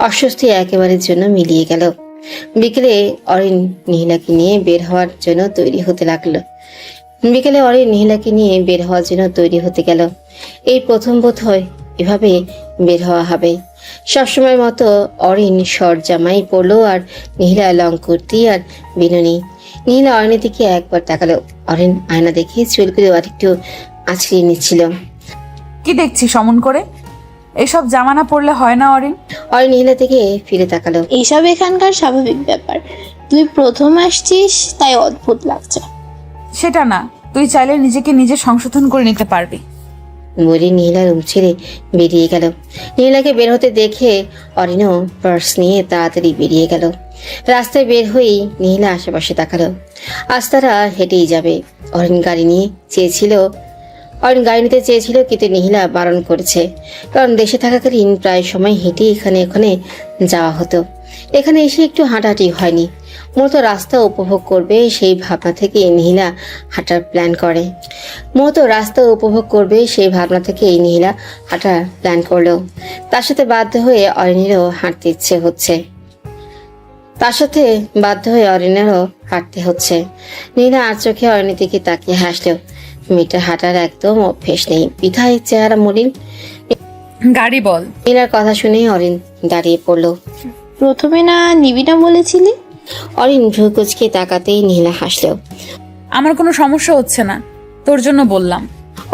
অস্বস্তি একেবারের জন্য মিলিয়ে গেল। বিকেলে অরিন নীলাকে নিয়ে বের হওয়ার জন্য তৈরি হতে গেল। এই প্রথম বোধ হয় এভাবে বের হওয়া হবে। সবসময় মতো অরিন শর্ট জামাই পরলো আর নীলা লং কুর্তি আর বিনুনি। নীলা অরিনের দিকে একবার তাকালো। অরিন আয়না দেখে চুলগুলো আর একটু আছড়িয়ে নিচ্ছিল। কি দেখছি সমন করে? এসব জামানা পড়লে হয় না অরিন। অরিন নীলা থেকে ফিরে তাকালো। এইসব এখানকার স্বাভাবিক ব্যাপার, তুই প্রথম আসছিস তাই অদ্ভুত লাগছে। সেটা না, তুই চাইলে নিজেকে নিজে সংশোধন করে নিতে পারবি। বলে নীলা রুম ছেড়ে বেরিয়ে গেল। নীলাকে বের হতে দেখে অরিনও পার্স নিয়ে তাড়াতাড়ি বেরিয়ে গেল। রাস্তায় বের হয়েই নীলা আশেপাশে তাকালো। আজ তারা হেঁটেই যাবে। অরিন গাড়ি নিতে চেয়েছিল কিন্তু নীলা বারণ করেছে, কারণ দেশে থাকাকালীন প্রায় সময় হেঁটে এখানে ওখানে যাওয়া হতো। এখানে এসে একটু হাঁটাহাঁটি হয়নি। মূলত রাস্তা উপভোগ করবে সেই ভাবনা থেকে নীলা হাঁটার প্ল্যান করলো। তার সাথে বাধ্য হয়ে অরিনেরও হাঁটতে হচ্ছে। নীলা আর চোখে অরিনের দিকে তাকিয়ে হাসলো। মেয়েটার হাঁটার একদম অভ্যেস নেই, বিধায় চেহারা মলিন। গাড়ি বল। নীলার কথা শুনে অরিন দাঁড়িয়ে পড়লো। প্রথমে না নিবি না বলেছিলি? অরিন ভ্রু কুচকে তাকাতেই নীলা হাসলো। আমার কোনো সমস্যা হচ্ছে না, তোর জন্য বললাম।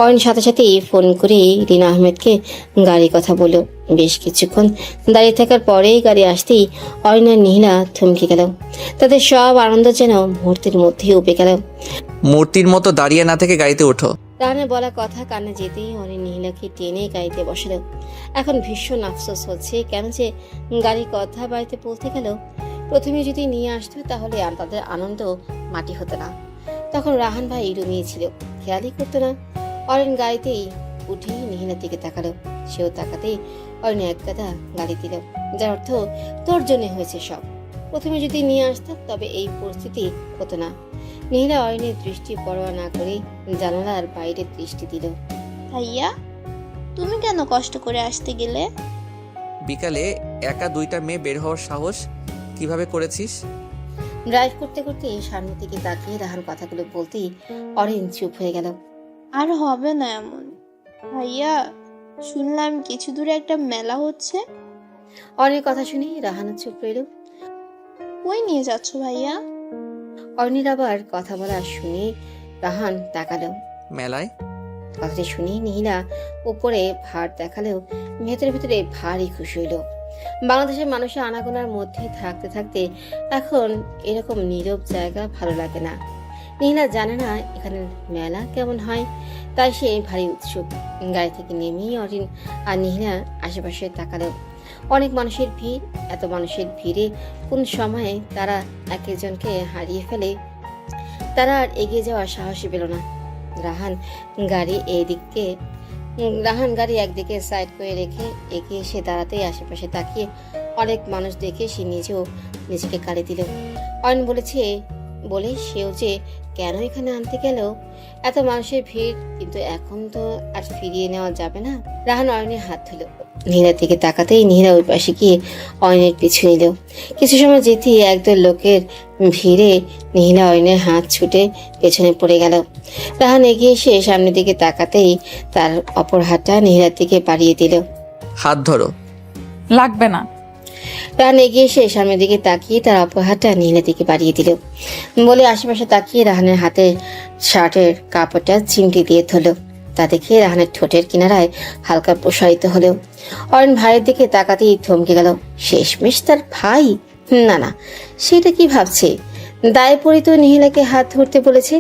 অরিন সাথে সাথেই ফোন করে রিনা আহমেদকে গাড়ির কথা বলল। বেশ কিছুক্ষণ দাঁড়িয়ে থাকার পরেই গাড়ি আসতেই অরিন আর নীলা থমকে গেল। তাদের সব আনন্দ যেন মুহূর্তের মধ্যেই উপে গেল। মূর্তির মতো দাঁড়িয়ে না থেকে গাড়িতে ওঠো। রাহানের বলা কথা কানে যেতেই অরিন নীলাকে টেনে গাড়িতে বসালো। এখন ভীষণ আফসোস হচ্ছে কেন যে গাড়ির কথা বাড়িতে বলতে গেল। প্রথমে যদি নিয়ে আসতো তাহলে তাদের আনন্দ মাটি হতো না। তখন রাহান ভাই রুমিয়ে ছিল, খেয়ালই করতো না। অরিন গাড়িতেই উঠেই নীলার দিকে তাকালো। সেও তাকাতেই অরিন এক গাদা গালি দিল, যার অর্থ তোর জন্য হয়েছে সব। প্রথমে যদি নিয়ে আসতো তবে এই পরিস্থিতি হতো না। নীলা অরিনের দৃষ্টি পরোয়া না করে জানালার বাইরে দৃষ্টি দিল। ভাইয়া, তুমি কেন কষ্ট করে আসতে গেলে? বিকালে একা 2টা মেয়ে বের হওয়ার সাহস কিভাবে করেছিস? ড্রাইভ করতে করতে সামনের দিকে তাকিয়ে রাহান কথাগুলো বলতেই অরিন চুপ হয়ে গেল। আর হবে না এমন। ভাইয়া, শুনলাম কিছু দূরে একটা মেলা হচ্ছে। অরিনের কথা শুনে রাহানও চুপ রইল। কই নিয়ে যাচ্ছ ভাইয়া? অরিনের আবার কথা বলা শুনে রাহান তাকালো। মেলায়। কথাটি শুনে নীলা উপরে ভার দেখালেও ভেতরে ভেতরে ভারী খুশি হইল। বাংলাদেশের মানুষের আনাগোনার মধ্যে থাকতে থাকতে এখন এরকম নীরব জায়গা ভালো লাগে না। নীলা জানে না এখানে মেলা কেমন হয়, তাই সে ভারী উৎসুক। গাড়ি থেকে নেমেই অরিন আর নীলা আশেপাশে তাকালো। অনেক মানুষের ভিড়। এত মানুষের ভিড়ে কোন সময়ে তারা এক একজনকে হারিয়ে ফেলে। তারা আর এগিয়ে যাওয়ার সাহসই পেল না। রাহান গাড়ি একদিকে সাইড করে রেখে এগিয়ে এসে দাঁড়াতেই আশেপাশে তাকিয়ে অনেক মানুষ দেখে সে নিজেকে গালি দিল। অরিন বলে সেও যে কেন এখানে আনতে গেল। এত মানুষের ভিড়, কিন্তু এখন তো আর ফিরিয়ে নেওয়া যাবে না। রাহান অরিনের হাত ধুলো। নীলার দিকে তাকাতেই নীলা ওই পাশে গিয়ে অরিনের পিছু নিল। কিছু সময় যেতেই একদল লোকের ভিড়ে নীলা অরিনের হাত ছুটে পেছনে পড়ে গেল। রাহান এগিয়ে এসে সামনের দিকে তাকাতেই তার অপর হাতটা নীলার দিকে বাড়িয়ে দিল। হাত ধরো। লাগবে না। রাহান এগিয়ে এসে সামনের দিকে তাকিয়ে তার অপর হাতটা নীলার দিকে বাড়িয়ে দিল। বলে আশেপাশে তাকিয়ে রাহানের হাতে শার্টের কাপড়টা চিমটি দিয়ে ধরল। তা দেখে রাহানের ঠোঁটের কিনারায় হালকা প্রসারিত হলেও অরিন ভাইয়ের দিকে তাকাতেই থমকে গেল। শেষমেশ তার ভাই? না, সেটা কি ভাবছে? দায় পড়ে তো নীলাকে হাত ধরতে বলেছে।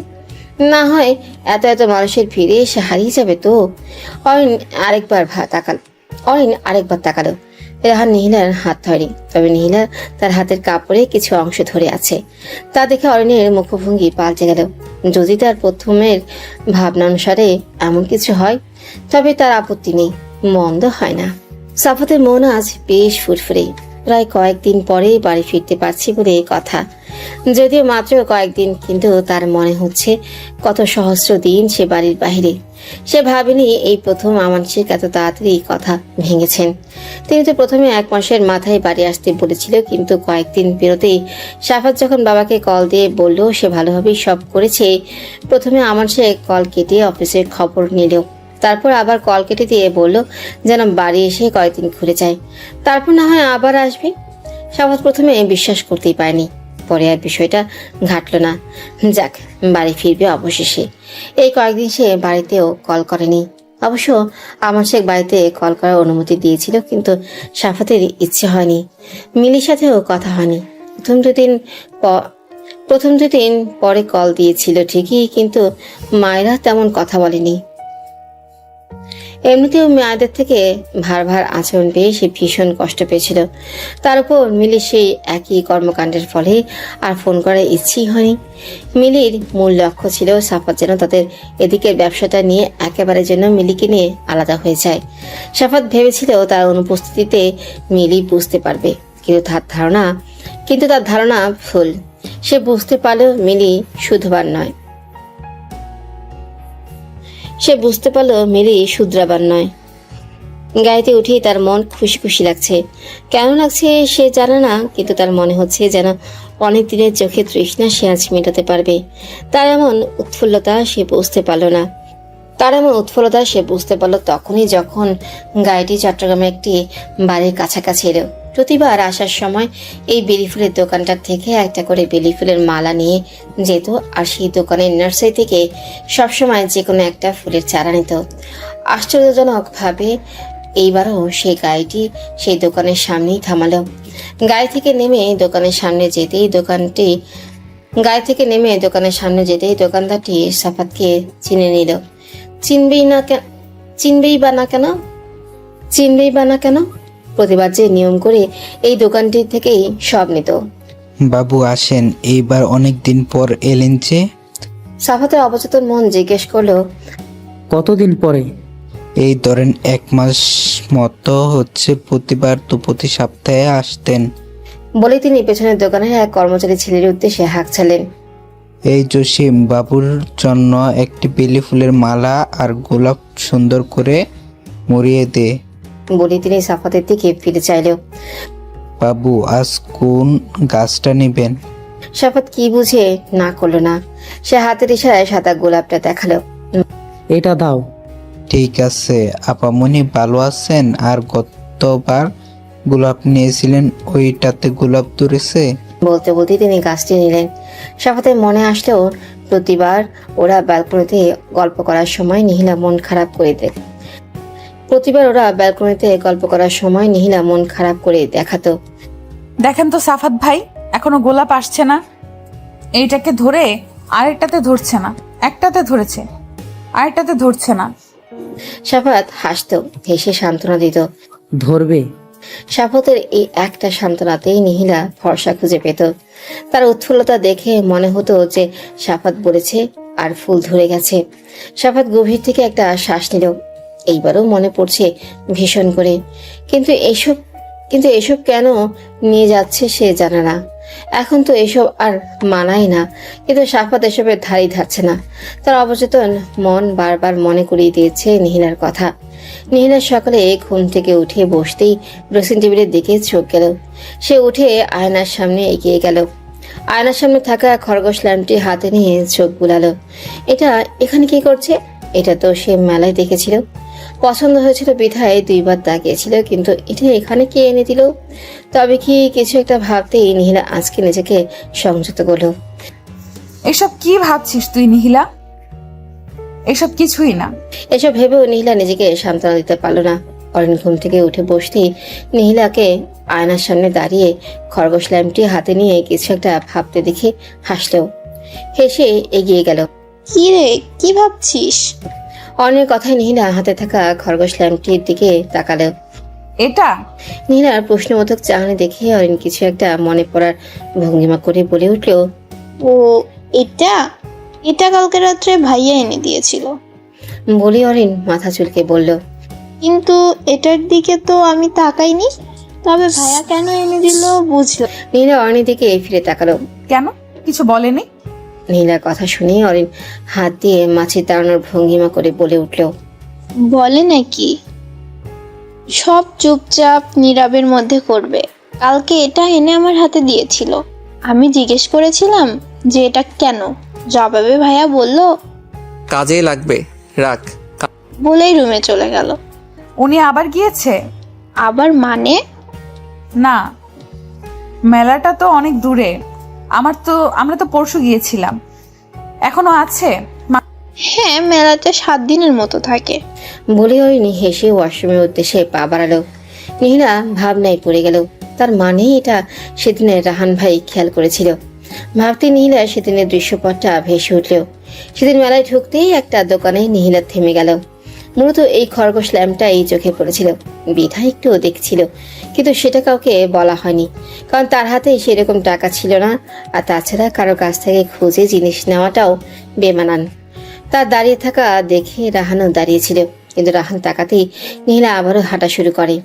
না হয় এত মানুষের ভিড়ে এসে হারিয়ে যাবে তো। অরিন আরেকবার তাকালো। রাহান নীলার হাত ধরেনি, তবে নীলা তার হাতের কাপড়ে কিছু অংশ ধরে আছে। তা দেখে অরিনের মুখভঙ্গি পাল্টে গেল। যদি তার প্রথমের ভাবনা অনুসারে এমন কিছু হয় তবে তার আপত্তি নেই, মন্দ হয় না। সাফাতের মন আজ বেশ ফুরফুরে। প্রায় কয়েকদিন পরে বাড়ি ফিরতে পারছি বলে কথা। যদিও মাত্র কয়েকদিন, কিন্তু তার মনে হচ্ছে কত সহস্র দিন সে বাড়ির বাহিরে। সে ভাবেনি এই প্রথম আমান শেখ এত তাড়াতাড়ি কথা ভেঙেছেন। তিনি তো প্রথমে 1 মাসের মাথায় বাড়ি আসতে বলেছিল, কিন্তু কয়েকদিন বেরোতেই সাফাত যখন বাবাকে কল দিয়ে বলল সে ভালোভাবেই সব করেছে। প্রথমে আমান শেখ কল কেটে অফিসের খবর নিল, তারপর আবার কল কেটে দিয়ে বলল যেন বাড়ি এসে কয়েকদিন ঘুরে যায়, তারপর না হয় আবার আসবে। সাফাত প্রথমে বিশ্বাস করতেই পারেনি, পরে আর বিষয়টা ঘাটল না। যাক, বাড়ি ফিরবে অবশেষে। এই কয়েকদিন সে বাড়িতেও কল করেনি। অবশ্য আমান শেখ বাড়িতে কল করার অনুমতি দিয়েছিল, কিন্তু সাফাতের ইচ্ছে হয়নি। মিলির সাথেও কথা হয়নি। প্রথম দুদিন পরে কল দিয়েছিল ঠিকই, কিন্তু মায়েরা তেমন কথা বলেনি। এমনিতেও মেয়েদের থেকে ভার ভার আচরণ পেয়ে সে ভীষণ কষ্ট পেয়েছিল। তার উপর মিলির সেই একই কর্মকাণ্ডের ফলে আর ফোন করার ইচ্ছেই হয়নি। মিলির মূল লক্ষ্য ছিল সাফাত যেন তাদের এদিকের ব্যবসাটা নিয়ে একেবারে যেন মিলিকে নিয়ে আলাদা হয়ে যায়। সাফাত ভেবেছিল তার অনুপস্থিতিতে মিলি বুঝতে পারবে, কিন্তু তার ধারণা ভুল। সে বুঝতে পারলেও মিলি শুধরাবার নয়। গাড়িতে উঠেই তার মন খুশি খুশি লাগছে। কেন লাগছে সে জানে না, কিন্তু তার মনে হচ্ছে যেন অনেক দিনের চোখে তৃষ্ণা সে আজ মেটাতে পারবে। তার এমন উৎফুল্লতা সে বুঝতে পারল তখনই যখন গাড়িটি চট্টগ্রামে একটি বাড়ির কাছাকাছি এলো। প্রতিবার আসার সময় এই বেলি ফুলের দোকানটার থেকে একটা করে বেলি ফুলের মালা নিয়ে যেত, আর সেই দোকানের নার্সারি থেকে সবসময় যে কোনো একটা ফুলের চারা নিত। আশ্চর্যজনকভাবে এইবারও সেই গাড়িটি সেই দোকানের সামনেই থামালো। গাড়ি থেকে নেমে দোকানের সামনে দোকানদারটি সাফাতকে চিনে নিল। চিনবেই বা না কেন? প্রতিবার যে নিয়ম করে এই দোকানটি থেকেই সব নিত। বাবু আসেন, এইবার অনেক দিন পর এলেন যে? সাফাতের অবচেতন মন জিজ্ঞেস করলো, কতদিন পরে? এই ধরেন 1 মাস মতো হচ্ছে। প্রতিবার তো প্রতি সপ্তাহে আসতেন। বলে তিনি পেছনের দোকানের এক কর্মচারী ছেলের উদ্দেশ্যে হাঁকছালেন। এই জসিম বাবুর জন্য একটি বেলি ফুলের মালা আর গোলাপ সুন্দর করে মুড়িয়ে দে। বলে তিনি সাফাতের দিকে ফিরে চাইল। বাবু আজ কোন গাছটা নেবেন? সাফাত কি বুঝে না করলো না। সে হাতের ইশারায় সাদা গোলাপটা দেখালো। এটা দাও। ঠিক আছে। আপামনি ভালো আছেন? আর গতবার গোলাপ নিয়েছিলেন, ওইটাতে গোলাপ ধরেছে? বলতে বলতে তিনি গাছটি নিলেন। সাফাতের মনে আসলেও প্রতিবার ওরা ব্যালকনিতে গল্প করার সময় নিহিলা মন খারাপ করে দেখাতো। দেখেন তো সাফাত ভাই, এখনো গোলাপ আসছে না। এইটাকে ধরে আরেকটাতে ধরছে না, একটাতে ধরেছে আরেকটাতে ধরছে না। সাফাত হাসতো, হেসে সান্ত্বনা দিত। ধরবে? সাফাতের এই একটা সান্ত্বনাতেই নিহিলা ভরসা খুঁজে পেত। তার উৎফুল্লতা দেখে মনে হতো যে সাফাত বলেছে আর ফুল ধরে গেছে। সাফাত গভীর থেকে একটা শ্বাস নিল। এইবারও মনে পড়ছে ভীষণ করে, কিন্তু এসব কেন নিয়ে যাচ্ছে সে জানে না। এখন তো এসব আর মানায় না, কিন্তু সাফাত এসবের ধারই ধারছে না। তার অবচেতন মন বারবার মনে করিয়ে দিয়েছে নিহিলার কথা। নিহিলার সকালে ঘুম থেকে উঠে বসতেই ড্রেসিং টেবিলের দিকে চোখ গেল। সে উঠে আয়নার সামনে এগিয়ে গেল। আয়নার সামনে থাকা খরগোশ ল্যাম্পটি হাতে নিয়ে চোখ বুলালো। এটা এখানে কি করছে? এটা তো সে মেলায় দেখেছিল, পছন্দ হয়েছিল বিধায় 2 বার তাকিয়েছিল, কিন্তু এটা এখানে কে এনে দিল? তবে কি কিছু একটা ভাবতেই নিহিলা আজকে নিজেকে সংযত করলো। এসব কি ভাবছিস তুই নিহিলা? এসব কিছুই না। এসব ভেবেও নিহিলা নিজেকে সান্ত্বনা দিতে পারলো না। অরিন ঘুম থেকে উঠে বসতেই নিহিলাকে আয়নার সামনে দাঁড়িয়ে খরগোশ ল্যাম্পটি হাতে নিয়ে কিছু একটা ভাবতে দেখে হাসলো। হেসে এগিয়ে গেল। কি রে, কি ভাবছিস? অনেক কথায় নিহিলা হাতে থাকা খরগোশ ল্যাম্পটির দিকে তাকালো। এটা নিহিলার প্রশ্নবোধক চাহনি দেখে অরিন কিছু একটা মনে পড়ার ভঙ্গিমা করে বলে উঠল, ও এটা এটা কালকে রাত্রে ভাইয়া এনে দিয়েছিল। বলি অরিন মাথা চুলকে বলল, কিন্তু এটার দিকে তো আমি তাকাইনি। তবে ভাইয়া কেন এনে দিল বুঝলাম। নিহিলা অরিনের দিকে ফিরে তাকালো। কেন? কিছু বলেনি? নীলার কথা শুনে অরিন হাত দিয়ে মাছি তাড়ানোর ভঙ্গিমা করে বলে উঠল, বলে নাকি সব চুপচাপ নীরবের মধ্যে করবে। কালকে এটা এনে আমার হাতে দিয়েছিল। আমি জিজ্ঞেস করেছিলাম যে এটা কেন। জবাবে ভাইয়া বলল কাজে লাগবে, রাখ। বলেই রুমে চলে গেল। উনি আবার গিয়েছে? আবার মানে? না, মেলাটা তো অনেক দূরে। আমরা তো পরশু গিয়েছিলাম। এখনো আছে? হ্যাঁ, মেলাটা 7 দিনের মতো থাকে। বলে অরিনি হেসে ওয়াশরুমের উদ্দেশ্যে পা বাড়ালো। নীলা ভাবনায় পড়ে গেল। তার মানে এটা সেদিনের রাহান ভাই খেয়াল করেছিল। ভাবতে নীলা সেদিনের দৃশ্যপটটা ভেসে উঠল। সেদিন মেলায় ঢুকতেই একটা দোকানে নীলা থেমে গেল। মূলত এই খরগোশ ল্যাম্পটাই চোখে পড়েছিল। বিধা একটু দেখছিল, কিন্তু সেটা কাউকে বলা হয়নি, কারণ তার হাতে সেরকম টাকা ছিল না। আর তাছাড়া কারো কাছ থেকে খুঁজে জিনিস নেওয়াটাও বেমানান। তার দাঁড়িয়ে থাকা দেখে রাহানও দাঁড়িয়েছিল, কিন্তু রাহান তাকাতেই নীলা আবারও হাঁটা শুরু করে।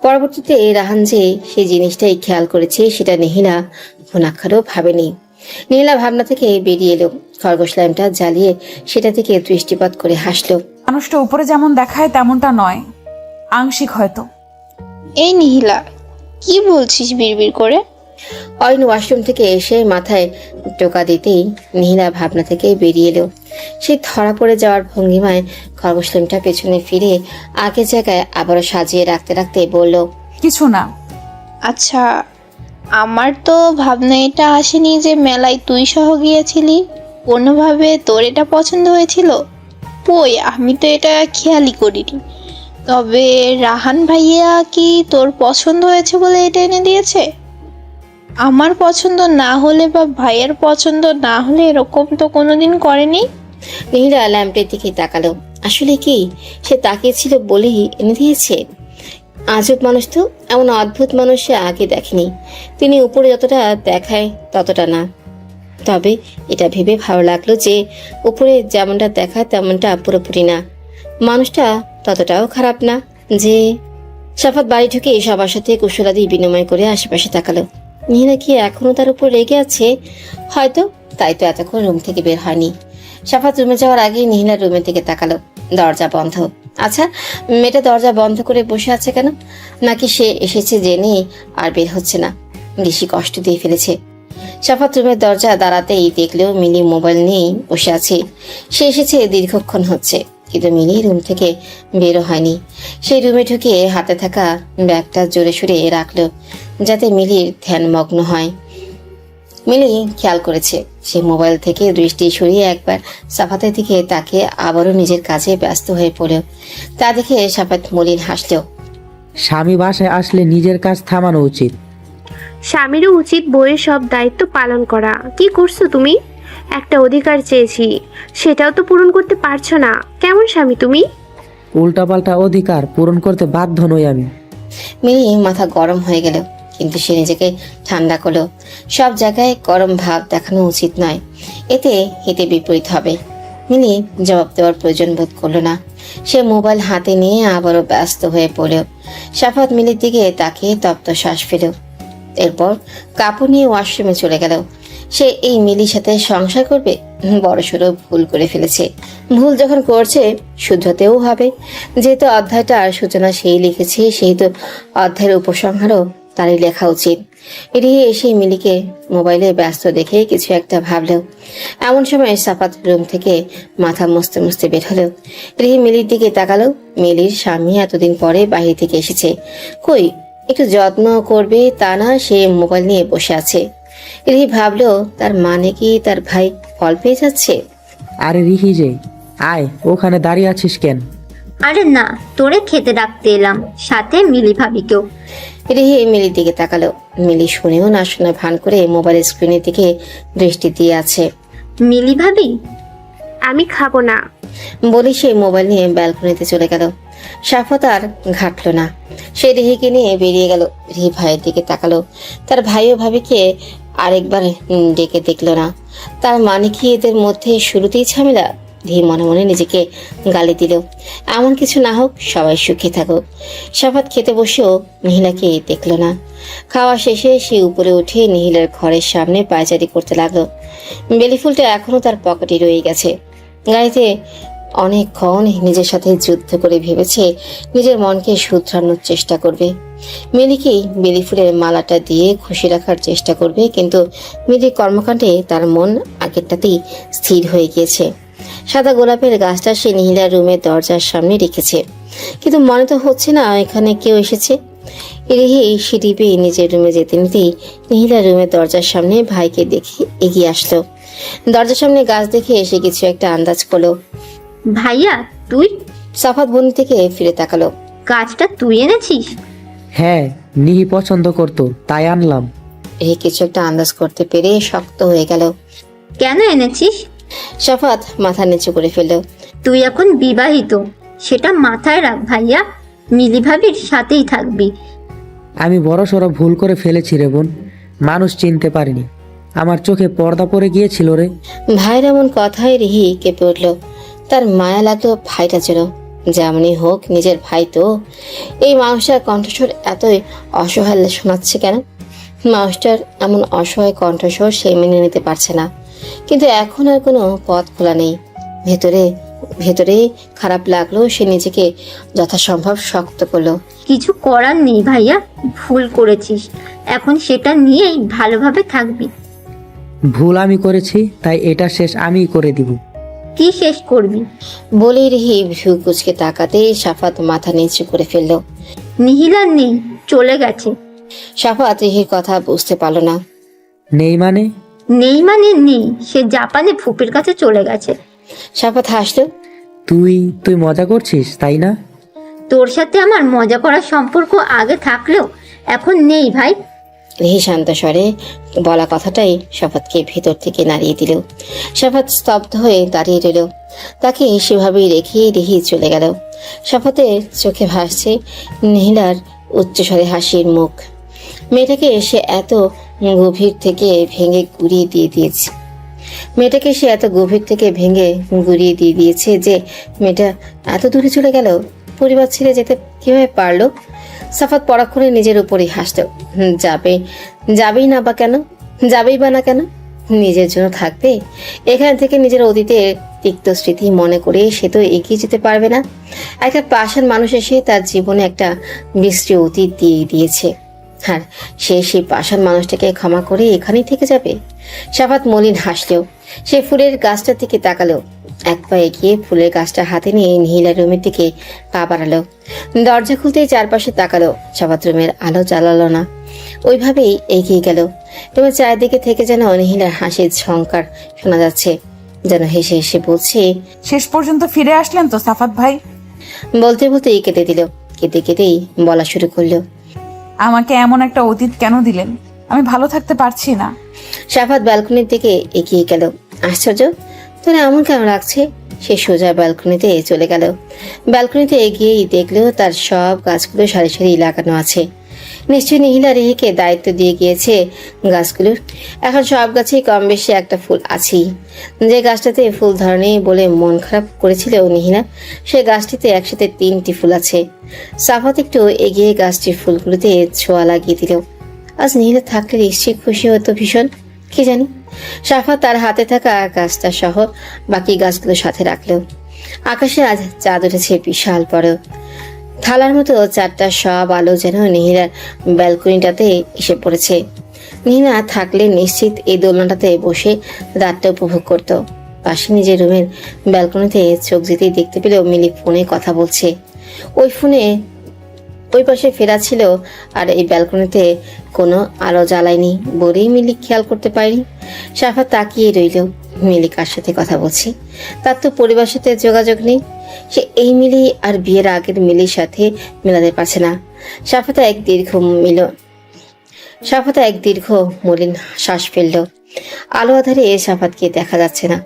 পরবর্তীতে রাহান যে সেই জিনিসটাই খেয়াল করেছে সেটা নীলা ঘুণাক্ষরও ভাবেনি। নীলা ভাবনা থেকে বেরিয়ে এলো, খরগোশ ল্যাম্পটা জ্বালিয়ে সেটা থেকে দৃষ্টিপাত করে হাসলো। মানুষটা উপরে যেমন দেখায় তেমনটা নয়, আংশিক হয়তো। এই নিহিলা, কি বলছিস বিড়বিড় করে? অয়ন ওয়াশরুম থেকে এসে মাথায় টোকা দিতেই নীলা ভাবনা থেকে বেরিয়ে এলো। সে ধরা পড়ে যাওয়ার ভঙ্গিমায় খরগোশ ল্যাম্পটা পেছনে ফিরে আগের জায়গায় আবারও সাজিয়ে রাখতে রাখতে বলল, কিছু না। আচ্ছা, আমার তো ভাবনা এটা আসেনি যে মেলায় তুই সহ গিয়েছিলি, কোনোভাবে তোর এটা পছন্দ হয়েছিল। কই, আমি তো এটা খেয়ালই করিনি। তবে রাহান ভাইয়া কি তোর পছন্দ হয়েছে বলে এটা এনে দিয়েছে? আমার পছন্দ না হলে বা ভাইয়ের পছন্দ না হলে এরকম তো কোনোদিন করেনি। নীলা ল্যাম্পের দিকে তাকালো। আসলে কি সে তাকিয়েছিল বলেই এনে দিয়েছে? আজব মানুষ তো, এমন অদ্ভুত মানুষ সে আগে দেখেনি। তিনি উপরে যতটা দেখায় ততটা না। তবে এটা ভেবে ভালো লাগলো যে উপরে যেমনটা দেখায় তেমনটা পুরোপুরি না। মানুষটা ততটাও খারাপ না। যে সাফাত বাড়ি ঢুকে সবার সাথে কুশলাদি বিনিময় করে আশেপাশে তাকালো। নীলা কি এখনো তার উপর রেগে আছে? হয়তো, তাই তো এতক্ষণ রুম থেকে বের হয়নি। সাফাত রুমে যাওয়ার আগে নীলা রুমের দিকে তাকালো। দরজা বন্ধ। আচ্ছা, মেয়েটা দরজা বন্ধ করে বসে আছে কেন? নাকি সে এসেছে জেনে আর বের হচ্ছে না? বেশি কষ্ট দিয়ে ফেলেছে। সাফাত রুমের দরজা দাঁড়াতেই দেখলেও মিলি মোবাইল নিয়েই বসে আছে। সে এসেছে দীর্ঘক্ষণ হচ্ছে, কিন্তু মিলি রুম থেকে বেরো হয়নি। সেই রুমে ঢুকে হাতে থাকা ব্যাগটা জোরে সরে রাখলো যাতে মিলির ধ্যানমগ্ন হয়। মিলি খেয়াল করেছে সে মোবাইল থেকে দৃষ্টি সরিয়ে একবার সাফাতের দিকে তাকিয়ে আবারও নিজের কাজে ব্যস্ত হয়ে পড়ল। তা দেখে সাফাত মলিন হাসলো। স্বামী বাসায় আসলে নিজের কাজ থামানো উচিত। স্বামীরও উচিত বইয়ের সব দায়িত্ব পালন করা। কি করছো তুমি? একটা অধিকার চেয়েছি, সেটাও তো পূরণ করতে পারছো না। কেমন স্বামী তুমি? উল্টাপাল্টা অধিকার পূরণ করতে বাধ্য নই আমি। মিলি মাথা গরম হয়ে গেল, কিন্তু সে নিজেকে ঠান্ডা করলো। সব জায়গায় গরম ভাব দেখানো উচিত নয়, এতে হিতে বিপরীত হবে। মিলি জবাব দেওয়ার প্রয়োজন বোধ করলো না। সে মোবাইল হাতে নিয়ে আবারও ব্যস্ত হয়ে পড়ল। সাফাত মিলির দিকে তাকিয়ে তপ্ত শ্বাস ফেল। এরপর কাপড় নিয়ে ওয়াশরুমে চলে গেল। সে এই মিলির সাথে সংসার করবে? বড়সড় ভুল করে ফেলেছে। ভুল যখন করছে শুধরাতেও হবে। যেহেতু অধ্যায়টার সূচনা সেই লিখেছে, সেহেতু অধ্যায়ের উপসংহারও তারই লেখা উচিত। এড়িয়ে এসে মিলিকে মোবাইলে ব্যস্ত দেখে কিছু একটা ভাবলেও এমন সময় সাফাত রুম থেকে মাথা মুছতে মুছতে বের হলো। রিহি মিলির দিকে তাকালো। মিলির স্বামী এতদিন পরে বাইরে থেকে এসেছে, কই একটু যত্ন করবে তা না, সে মোবাইল নিয়ে বসে আছে। রিহি ভাবলো তার মানে কি তার ভাই ফল পেয়ে যাচ্ছে? আরে রিহি যে, আয়, ওখানে দাঁড়িয়ে আছিস কেন? আরে না, তোরে খেতে ডাকতে এলাম, সাথে মিলি ভাবিকেও। রিহি মিলির দিকে তাকালো। মিলি শুনেও না শোনা ভান করে মোবাইল স্ক্রিনের দিকে দৃষ্টি দিয়ে আছে। মিলি ভাবি, আমি খাবো না বলে সে মোবাইল নিয়ে ব্যালকনিতে চলে গেল। সাফাত আর ঘাটলো না, সে রিহিকে নিয়ে বেরিয়ে গেল। রিহি ভাইয়ের দিকে তাকালো। তার ভাইও ভাবিকে আরেকবার ডেকে দেখলো না। তার মানে কি এদের মধ্যে শুরুতেই ঝামেলা? রিহি মনে মনে নিজেকে গালি দিল। এমন কিছু না হোক, সবাই সুখে থাকুক। সাফাত খেতে বসেও নীলাকে দেখলো না। খাওয়া শেষে সে উপরে উঠে নীলার ঘরের সামনে পায়চারি করতে লাগলো। বেলি ফুলটা এখনো তার পকেটে রয়ে গেছে। গাড়িতে অনেকক্ষণ নিজের সাথে যুদ্ধ করে ভেবেছে নিজের মনকে শুধরানোর চেষ্টা করবে। মিলিকেই বেলি ফুলের মালাটা দিয়ে খুশি রাখার চেষ্টা করবে, কিন্তু মিলির কর্মকাণ্ডে তার মন আগেরটাতেই স্থির হয়ে গিয়েছে। সাদা গোলাপের গাছটা সে নীলার রুমের দরজার সামনে রেখেছে, কিন্তু মনে তো হচ্ছে না এখানে কেউ এসেছে। রিহি সিঁড়ি পেয়ে নিজের রুমে যেতে নিতেই নীলার রুমের দরজার সামনে ভাইকে দেখে এগিয়ে আসলো। দরজার সামনে গাছ দেখে এসে কিছু একটা আন্দাজ করলো। ভাইয়া তুই? সাফাত বোন থেকে ফিরে তাকালো। গাছটা তুই এনেছিস? হ্যাঁ, নিহি পছন্দ করতো তাই আনলাম। এই কিছু একটা আন্দাজ করতে পেরে শক্ত হয়ে গেল। কেন এনেছিস? সাফাত মাথা নিচু করে ফেলল। তুই এখন বিবাহিত, সেটা মাথায় রাখ ভাইয়া, মিলি ভাবির সাথেই থাকবি। আমি বড় সড়ো ভুল করে ফেলেছি রে বোন, মানুষ চিনতে পারিনি, আমার চোখে পর্দা পড়ে গিয়েছিল রে। ভাইয়ের এমন কথায় রিহি কেঁপে উঠল। তার মায়া লাগলো ভাইটা যেন, যেমনই হোক নিজের ভাই তো। এই মানুষটার কণ্ঠস্বর এতই অসহায় শোনাচ্ছে কেন? মানুষটার এমন অসহায় কণ্ঠস্বর সে মেনে নিতে পারছে না, কিন্তু এখন আর কোনো পথ খোলা নেই। ভেতরে ভেতরে খারাপ লাগলো, সে নিজেকে যথাসম্ভব শক্ত করলো। কিছু করার নেই ভাইয়া, ভুল করেছিস, এখন সেটা নিয়েই ভালোভাবে থাকবি। ভুল আমি করেছি, তাই এটা শেষ আমিই করে দিব। কি শেষ করবি? বলে রিহি ভ্রু কুচকে তাকাতে সাফাত মাথা নিচু করে ফেললো। নিহিলা নেই, চলে গেছে। সাফাত রিহির কথা বুঝতে পারল না। নেই মানে? নেই মানে নেই, সে জাপানে ফুপির কাছে চলে গেছে। সাফাত হাসলো। তুই তুই মজা করছিস তাই না? তোর সাথে আমার মজা করার সম্পর্ক আগে থাকলেও এখন নেই ভাই। রিহি শান্ত স্বরে বলা কথাটাই সাফাতকে ভেতর থেকে নাড়িয়ে দিল। সাফাত স্তব্ধ হয়ে দাঁড়িয়ে রইল। তাকে সেভাবেই রেখে রিহি চলে গেল। সাফাতের চোখে ভাসছে নিহিলার উচ্চস্বরে হাসির মুখ। মেয়েটাকে সে এত গভীর থেকে ভেঙে গুড়িয়ে দিয়ে দিয়েছে যে মেয়েটা এত দূরে চলে গেল। পরিবার ছেড়ে যেতে কিভাবে পারলো? সাফাত পরাক্ষণে নিজের উপরই হাসত। যাবেই বা না কেন? নিজের জন্য থাকবে। এখান থেকে নিজের অতীতের তিক্ত স্মৃতি মনে করে সে তো এগিয়ে যেতে পারবে না। একটা পাষাণ মানুষ এসে তার জীবনে একটা বিশ্রী অতীত দিয়ে দিয়েছে, আর সে সেই পাষাণ মানুষটাকে ক্ষমা করে এখানেই থেকে যাবে? সাফাত মলিন হাসলেও সে ফুলের গাছটার দিকে তাকালো। এক পা এগিয়ে ফুলের গাছটা হাতে নিয়ে নিহিলা রুমের দিকে পা বাড়ালো। দরজা খুলতেই চারপাশে তাকালো। সাফাত রুমের আলো জ্বালালো না, ওইভাবেই এগিয়ে গেল। রুমের চারদিকে থেকে যেন নিহিলার হাসির ঝংকার শোনা যাচ্ছে, যেন হেসে হেসে বলছে। শেষ পর্যন্ত ফিরে আসলেন তো সাফাত ভাই? বলতে বলতেই কেটে দিল। কেটেই বলা শুরু করলো। আমাকে এমন একটা অতীত কেন দিলেন? আমি ভালো থাকতে পারছি না। সাফাত ব্যালকনির দিকে এগিয়ে গেল। আশ্চর্য, তোর এমন কেন লাগছে? সে সোজা ব্যালকনিতে চলে গেল। ব্যালকনিতে এগিয়েই দেখলো তার সব গাছগুলো সারি সারি লাগানো আছে। নিশ্চয়ই নিহিলা রিহিকে দায়িত্ব দিয়ে গিয়েছে গাছগুলোর। এখন সব গাছেই কম বেশি একটা ফুল আছেই। যে গাছটাতে ফুল ধরেনি বলে মন খারাপ করেছিল নিহিলা, সে গাছটিতে একসাথে 3টি ফুল আছে। সাফাত একটু এগিয়ে গাছটির ফুলগুলোতে ছোঁয়া লাগিয়ে দিল। আজ নিহিলা থাকলে নিশ্চয়ই খুশি হতো ভীষণ, কি জানি। সাফাত তার হাতে থাকা গাছটা সহ বাকি গাছগুলোর সাথে রাখলো। আকাশে আজ চাঁদ উঠেছে বিশাল বড়। থালার মতো চারটা সব আলো যেন নিহিলার ব্যালকনিটাতে এসে পড়েছে। নিহিলা থাকলে নিশ্চিত এই দোলনাটাতে বসে রাতটা উপভোগ করত। পাশে নিজের রুমের ব্যালকনিতে চোখ যেতেই দেখতে পেলেও মিলি ফোনে কথা বলছে। ওই পাশে ফেরা ছিল, আর এই ব্যালকনিতে কোনো আলো জ্বালায়নি বলেই মিলি খেয়াল করতে পারেনি। সাফাত তাকিয়ে রইল, মিলি কার সাথে কথা বলছে? তার তো পরিবারের সাথে যোগাযোগ নেই। সে এই মিলি আর বিয়ের আগের মিলির সাথে মেলাতে পারছে না। সাফাত এক দীর্ঘ মলিন শ্বাস ফেলল। আলো আধারে সাফাতকে দেখা যাচ্ছে না।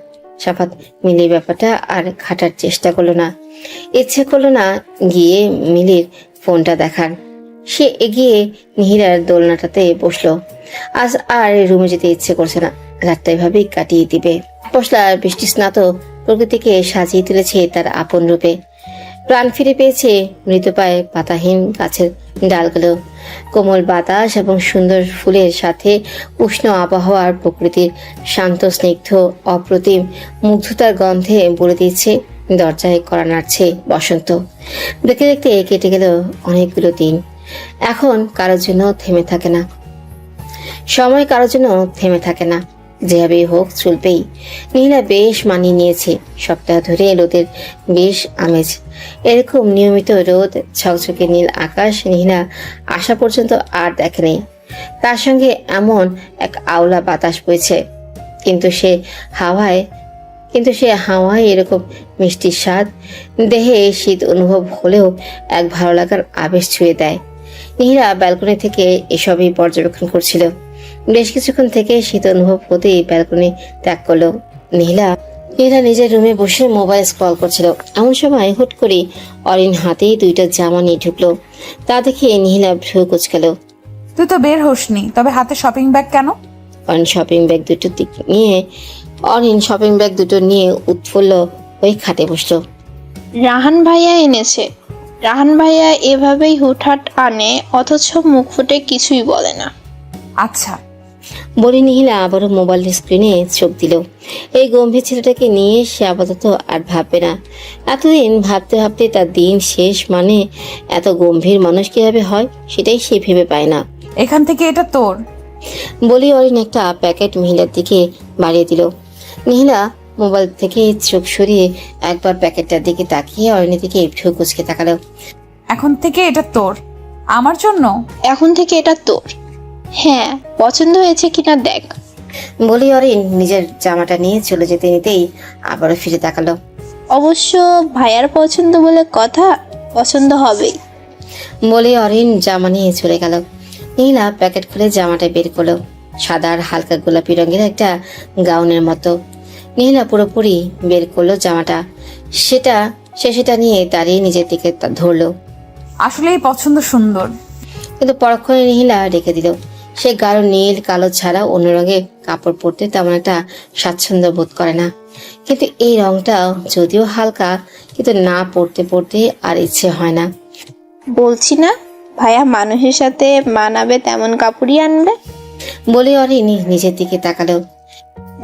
সাফাত মিলির ব্যাপারটা আর ঘাটার চেষ্টা করলো না। ইচ্ছে করলো না গিয়ে মিলির ফোনটা দেখার। সে এগিয়ে নিহিলার দোলনাটাতে বসলো। আজ আর রুমে যেতে ইচ্ছে করছে না, রাতটা এভাবেই কাটিয়ে দিবে। পশলার বৃষ্টি স্নাত প্রকৃতিকে সাজিয়ে তুলেছে তার আপন রূপে। প্রাণ ফিরে পেয়েছে মৃতপায় পাতাহীন গাছের ডালগুলো। কোমল বাতাস এবং সুন্দর ফুলের সাথে উষ্ণ আবহাওয়ার প্রকৃতির শান্ত স্নিগ্ধ অপ্রতিম মুগ্ধতার গন্ধে বলে দিচ্ছে দরজায় কড়া নাড়ছে বসন্ত। দেখতে দেখতে কেটে গেল অনেকগুলো দিন। এখন কারোর জন্য থেমে থাকে না, সময় কারোর জন্য থেমে থাকে না। যেভাবেই হোক চলবেই। নিহিলা বেশ মানিয়ে নিয়েছে। সপ্তাহ ধরে রোদের বেশ আমেজ। এরকম নিয়মিত রোদ, ঝকঝকে নীল আকাশ নিহিলা আসা পর্যন্ত আর দেখেনি। তার সঙ্গে এমন এক আওলা বাতাস বইছে, কিন্তু সে হাওয়ায় এরকম মিষ্টির স্বাদ। দেহে শীত অনুভব হলেও এক ভালো লাগার আবেশ ছুঁয়ে দেয়। নিহিলা ব্যালকনি থেকে এসবই পর্যবেক্ষণ করছিল। বেশ কিছুক্ষণ থেকে শীত অনুভব হতেই ব্যালকনি ত্যাগ করলো। নিহিলা নীলা নিজের রুমে বসে মোবাইল স্ক্রল করছিল। এমন সময় হুট করে অরিন হাতেই 2টা জামা নিয়ে ঢুকলো। তা দেখে নীলা ভ্রু কুচকাল। তুই তো বের হোসনি, তবে হাতে শপিং ব্যাগ কেন? অরিন শপিং ব্যাগ দুটো নিয়ে উৎফুল্ল ওই খাটে বসলো। রাহান ভাইয়া এনেছে। রাহান ভাইয়া এভাবেই হুটহাট আনে, অথচ মুখ ফুটে কিছুই বলে না। আচ্ছা। বলে নীলা আবারও মোবাইল স্ক্রিনে চোখ দিল। এই গম্ভীর ছেলেটাকে নিয়ে সে আপাতত আর ভাববে না। এতদিন ভাবতে ভাবতে তার দিন শেষ। মানে এত গম্ভীর মানুষ কিভাবে হয় সেটাই সে ভেবে পায় না। এখান থেকে এটা তোর। বলি অরিন একটা প্যাকেট মহিলার দিকে বাড়িয়ে দিল। নীলা মোবাইল থেকে চোখ সরিয়ে একবার প্যাকেটটার দিকে তাকিয়ে অরিনের দিকে একটু কুচকে তাকালো। এখন থেকে এটা তোর। আমার জন্য? এখন থেকে এটা তোর। হ্যাঁ, পছন্দ হয়েছে কিনা দেখ। বলি অরিন নিজের জামাটা নিয়ে চলে যেতে নিতেই আবারও ফিরে তাকালো। অবশ্য ভাইয়ার পছন্দ বলে কথা, পছন্দ হবেই। বলে অরিন জামা নিয়ে চলে গেল। নীলা প্যাকেট খুলে জামাটা বের করলো। সাদা আর হালকা গোলাপি রঙের একটা গাউনের মতো। নীলা পুরোপুরি বের করলো জামাটা। সেটা নিয়ে দাঁড়িয়ে নিজের দিকে ধরলো। আসলেই পছন্দ সুন্দর। কিন্তু পরক্ষণে নীলা রেখে দিল। সে গাঢ় নীল কালো ছাড়া অন্য রঙের কাপড় পরতে তেমন একটা স্বাচ্ছন্দ্য বোধ করে না। কিন্তু এই রংটা যদিও হালকা, কিন্তু না পরতে আর ইচ্ছে হয় না। বলছি না ভাইয়া মানুষের সাথে মানাবে তেমন কাপড়ই আনবে। বলে অরিন নিজের দিকে তাকালো।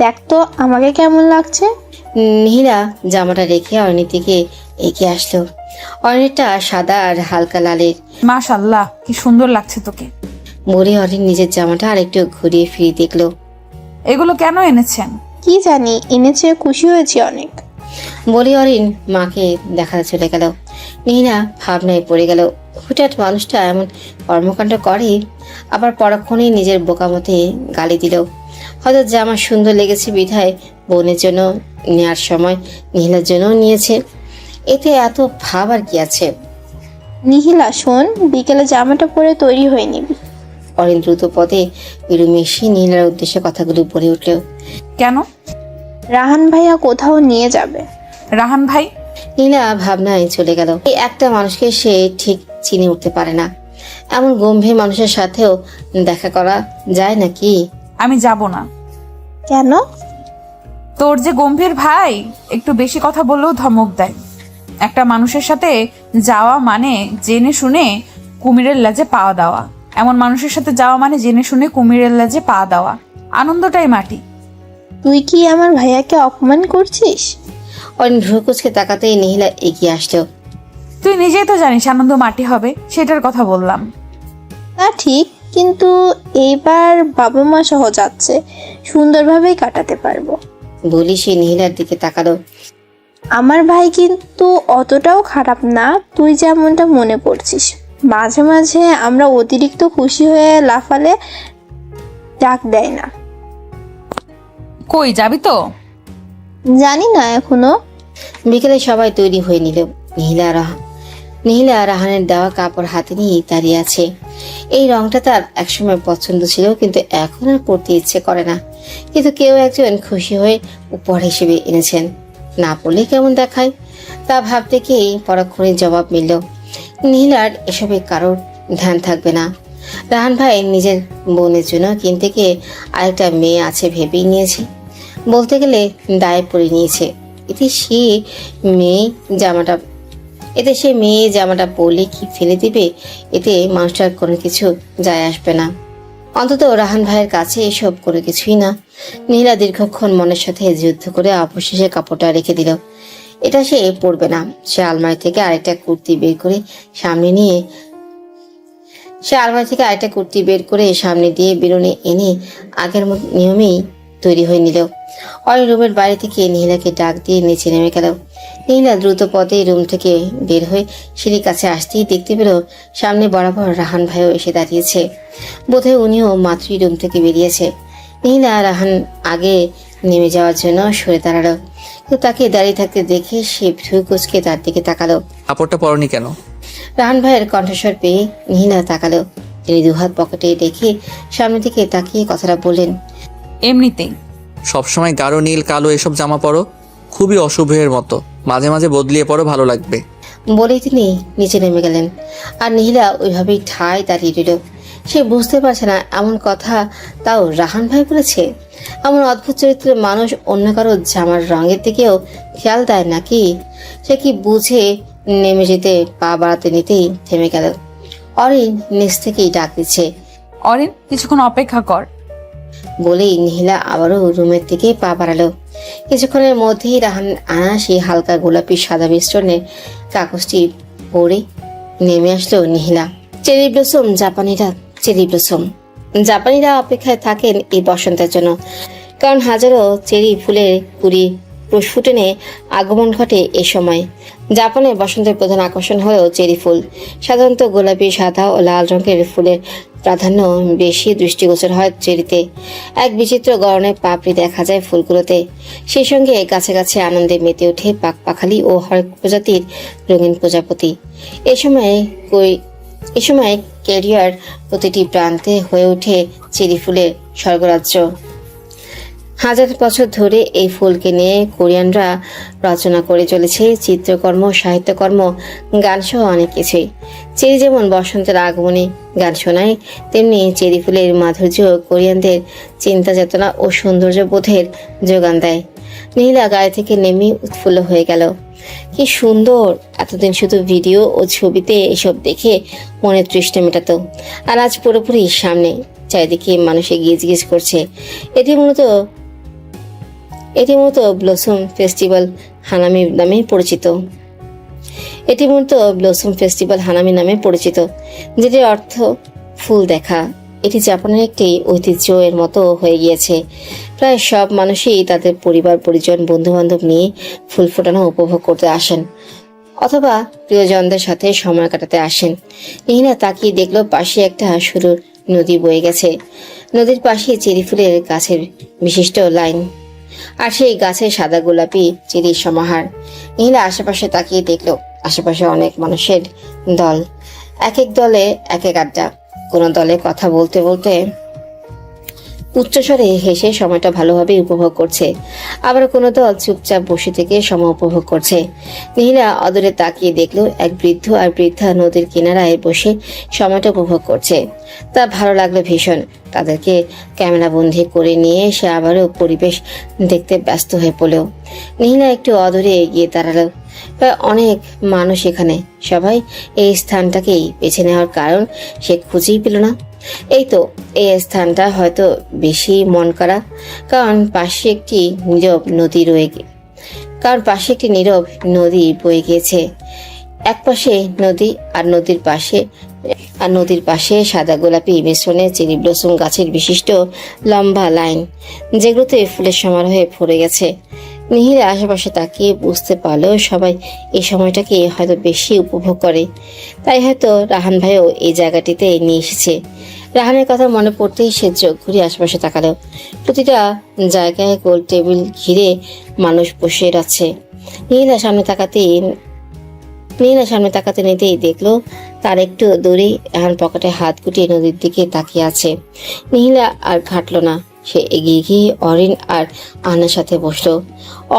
দেখ তো আমাকে কেমন লাগছে। নীলা জামাটা রেখে অরিনের দিকে এগিয়ে আসলো। অরিনটা সাদা আর হালকা লালের। মাশাআল্লাহ, কি সুন্দর লাগছে তোকে। বলে অরিন নিজের জামাটা আরেকটু ঘুরিয়ে ফিরিয়ে দেখলো। এগুলো কেন এনেছেন? কি জানি, এনেছে, খুশি হয়েছি অনেক। বলে অরিন মাকে দেখাতে চলে গেল। নীলা ভাবনায় পড়ে গেল। হুটহাট মানুষটা এমন কর্মকাণ্ড করে, আবার পরক্ষণেই নিজের বোকামতে গালি দিল। হয়তো জামা সুন্দর লেগেছে বিধায় বোনের জন্য নেওয়ার সময় নীলার জন্য নিয়েছে। এতে এত ভাব আর কি আছে। নিহিলা শোন, বিকেলে জামাটা পরে তৈরি হয়ে নিবি। অরিন দ্রুত পদে রুমে এসে নীলার উদ্দেশ্যে কথাগুলো বলে উঠল। কেন? রাহান ভাইয়া কোথাও নিয়ে যাবে। রাহান ভাই? নীলা ভাবনায় চলে গেল। এই একটা মানুষকে সে ঠিক চিনে উঠতে পারে না। এমন গম্ভীর মানুষের সাথেও দেখা করা যায় নাকি? আমি যাব না। কেন? তোর যে গম্ভীর ভাই একটু বেশি কথা বললেও ধমক দেয়। একটা মানুষের সাথে যাওয়া মানে জেনে শুনে কুমিরের লেজে পা দেওয়া। এমন মানুষের সাথে যাওয়া মানে জেনে শুনে কুমিরের লেজে পা দেওয়া। আনন্দটাই মাটি। তুই কি আমার ভাইয়াকে অপমান করছিস? অরিন ভ্রু কুচকে তাকাতেই নীলা এগিয়ে আসলো। তুই নিজেই তো জানিস আনন্দ মাটি হবে, সেটার কথা বললাম। না ঠিক, কিন্তু এইবার বাবা মা সহ যাচ্ছে, সুন্দরভাবেই কাটাতে পারবো। বলি সে নীলার দিকে তাকালো। আমার ভাই কিন্তু অতটাও খারাপ না তুই যেমনটা মনে করছিস। মাঝে মাঝে আমরা অতিরিক্ত খুশি হয়ে লাফালে ডাক দেয় না। কই যাবি তো? জানি না এখনো। বিকেলে সবাই তৈরি হয়ে নিল। নীলা রাহানের দেওয়া কাপড় হাতে নিয়ে দাঁড়িয়ে আছে। এই রংটা তার একসময় পছন্দ ছিল, কিন্তু এখন আর পরতে ইচ্ছে করে না। কিন্তু কেউ একজন খুশি হয়ে উপহার হিসেবে এনেছেন, না পরলে কেমন দেখায় তা ভাবতে গিয়েই পরক্ষণে জবাব মিলল। নীলার এসবে কারোর ধ্যান থাকবে না। রাহান ভাই নিজের বোনের জন্য কিনতে গিয়ে আরেকটা মেয়ে আছে ভেবেই নিয়েছে। বলতে গেলে দায়ে পড়ে নিয়েছে। এতে সে মেয়ে জামাটা পরলে কি ফেলে দিবে, এতে মানুষটার কোনো কিছু যায় আসবে না। অন্তত রাহান ভাইয়ের কাছে এসব কোনো কিছুই না। নীলা দীর্ঘক্ষণ মনের সাথে যুদ্ধ করে অবশেষে কাপড়টা রেখে দিল। এটা সে পরবে না। সে আলমারি থেকে আরেকটা কুর্তি বের করে সামনে দিয়ে বেরোনে এনে আগের নিয়মেই তৈরি হয়ে নিল। অনেক রুমের বাইরে থেকে নীলাকে ডাক দিয়ে নিচে নেমে গেল। নীলা দ্রুত পদে রুম থেকে বের হয়ে সিঁড়ির কাছে আসতেই দেখতে পেল সামনে বরাবর রাহান ভাইও এসে দাঁড়িয়েছে। বোধহয় উনিও মাত্রই রুম থেকে বেরিয়েছে। নীলা রাহান আগে নেমে যাওয়ার জন্য সরে দাঁড়ালো, কিন্তু তাকে দাঁড়িয়ে থাকতে দেখে সে ভ্রু কুচকে তার দিকে তাকালো। কাপড়টা পরনি কেন? রাহান ভাইয়ের কণ্ঠস্বর পেয়ে নীলা তাকালো। তিনি দুহাত পকেটে রেখে সামনের দিকে তাকিয়ে কথাটা বললেন। এমনিতেই। সবসময় গাঢ় নীল কালো এসব জামা পরো, খুবই অশুভের মতো, মাঝে মাঝে বদলিয়ে পড়ো, ভালো লাগবে। বলেই তিনি নিচে নেমে গেলেন। আর নীলা ওইভাবেই ঠায় দাঁড়িয়ে রইল। সে বুঝতে পারছে না এমন কথা তাও রাহান ভাই বলেছে। এমন অদ্ভুত চরিত্রের মানুষ অন্য কারো জামার রঙের দিকেও খেয়াল দেয় নাকি? সে কি বুঝে নেমে যেতে পা বাড়াতে নিতেই থেমে গেল। অরিন নিচ থেকেই ডাক দিচ্ছে। অরিন, কিছুক্ষণ অপেক্ষা কর। বলেই নীলা আবারও রুমের দিকে পা বাড়ালো। কিছুক্ষণের মধ্যেই রাহান আনা সেই হালকা গোলাপি সাদা মিশ্রণের কাগজটি পরে নেমে আসলো নীলা। চেরি ব্লসম জাপানিরা, চেরি ব্লসম জাপানিরা অপেক্ষায় থাকেন এই বসন্তের জন্য, কারণ হাজারো চেরি ফুলের কুড়ি প্রস্ফুটনে আগমন ঘটে এ সময়। জাপানে বসন্তের প্রধান আকর্ষণ হলো চেরি ফুল। সাধারণত গোলাপি, সাদা ও লাল রঙের ফুলের প্রাধান্য বেশি দৃষ্টিগোচর হয় চেরিতে। এক বিচিত্র গড়নের পাপড়ি দেখা যায় ফুলগুলোতে। সেই সঙ্গে গাছে গাছে আনন্দে মেতে ওঠে পাখপাখালি ও হরেক প্রজাতির রঙিন প্রজাপতি। এ সময় ক্যারিয়ার প্রতিটি প্রান্তে হয়ে ওঠে চেরি ফুলের স্বর্গরাজ্য। হাজার বছর ধরে এই ফুলকে নিয়ে কোরিয়ানরা রচনা করে চলেছে চিত্রকর্ম, সাহিত্যকর্ম, গান সহ অনেক কিছুই। চেরি যেমন বসন্তের আগমনে গান শোনায়, তেমনি চেরি ফুলের মাধুর্য কোরিয়ানদের চিন্তা চেতনা ও সৌন্দর্য বোধের যোগান দেয়। নীলা গায়ে থেকে নেমে উৎফুল্ল হয়ে গেল। কি সুন্দর! এতদিন শুধু ভিডিও ও ছবিতে এসব দেখে মনে তৃষ্ণা মেটাতো, আর আজ পুরোপুরি সামনে। চারিদিকে মানুষ গিজ করছে। এটি মূলত ব্লসম ফেস্টিভ্যাল হানামি নামে পরিচিত, যেটির অর্থ ফুল দেখা। এটি জাপানের একটি ঐতিহ্য এর মতো হয়ে গিয়েছে। প্রায় সব মানুষই তাদের পরিবার, পরিজন, বন্ধু বান্ধব নিয়ে ফুল ফোটানো উপভোগ করতে আসেন, অথবা প্রিয়জনদের সাথে সময় কাটাতে আসেন। নীলা তাকিয়ে দেখলো পাশে একটা সরু নদী বয়ে গেছে। নদীর পাশে চেরি ফুলের গাছের বিশিষ্ট লাইন, আর সেই গাছের সাদা গোলাপি চেরির সমাহার। নীলা আশেপাশে তাকিয়ে দেখলো আশেপাশে অনেক মানুষের দল, এক এক দলে এক এক আড্ডা। কোনো দলে কথা বলতে বলতে উচ্চস্বরে হেসে সময়টা ভালোভাবে উপভোগ করছে, আবার কোনো দল চুপচাপ বসে থেকে সময় উপভোগ করছে। নীলা অদূরে তাকিয়ে দেখলো এক বৃদ্ধ আর বৃদ্ধা নদীর কিনারায় বসে সময়টা উপভোগ করছে। তা ভালো লাগলো ভীষণ। তাদেরকে ক্যামেরা বন্দি করে নিয়ে সে আবারও পরিবেশ দেখতে ব্যস্ত হয়ে পড়ল। নীলা একটু অদূরে এগিয়ে দাঁড়ালো। প্রায় অনেক মানুষ এখানে, সবাই এই স্থানটাকেই বেছে নেওয়ার কারণ সে খুঁজেই পেল না। এই তো, এই স্থানটা হয়তো বেশি মন করা, কারণ পাশে একটি নীরব নদী বয়ে গিয়েছে। এক পাশে নদী, আর নদীর পাশে সাদা গোলাপি মিশ্রণে চেরি ব্লসম গাছের বিশিষ্ট লম্বা লাইন, যেগুলোতে ফুলের সমারোহে ভরে গেছে। নীলা আশেপাশে তাকিয়ে বুঝতে পারলো সবাই এই সময়টাকে হয়তো বেশি উপভোগ করে, তাই হয়তো রাহান ভাইও এই জায়গাটিতে নিয়ে এসেছে। রাহানের কথা মনে পড়তেই সে চোখ ঘুরে আশেপাশে তাকালো। প্রতিটা জায়গায় গোল টেবিল ঘিরে মানুষ বসে আছে। নীলা সামনে তাকাতে নিতেই দেখলো তার একটু দূরেই রাহান পকেটে হাত গুটিয়ে নদীর দিকে তাকিয়ে আছে। নীলা আর ঘাটলো না, সে এগিয়ে গিয়ে অরিন আর আহানের সাথে বসলো।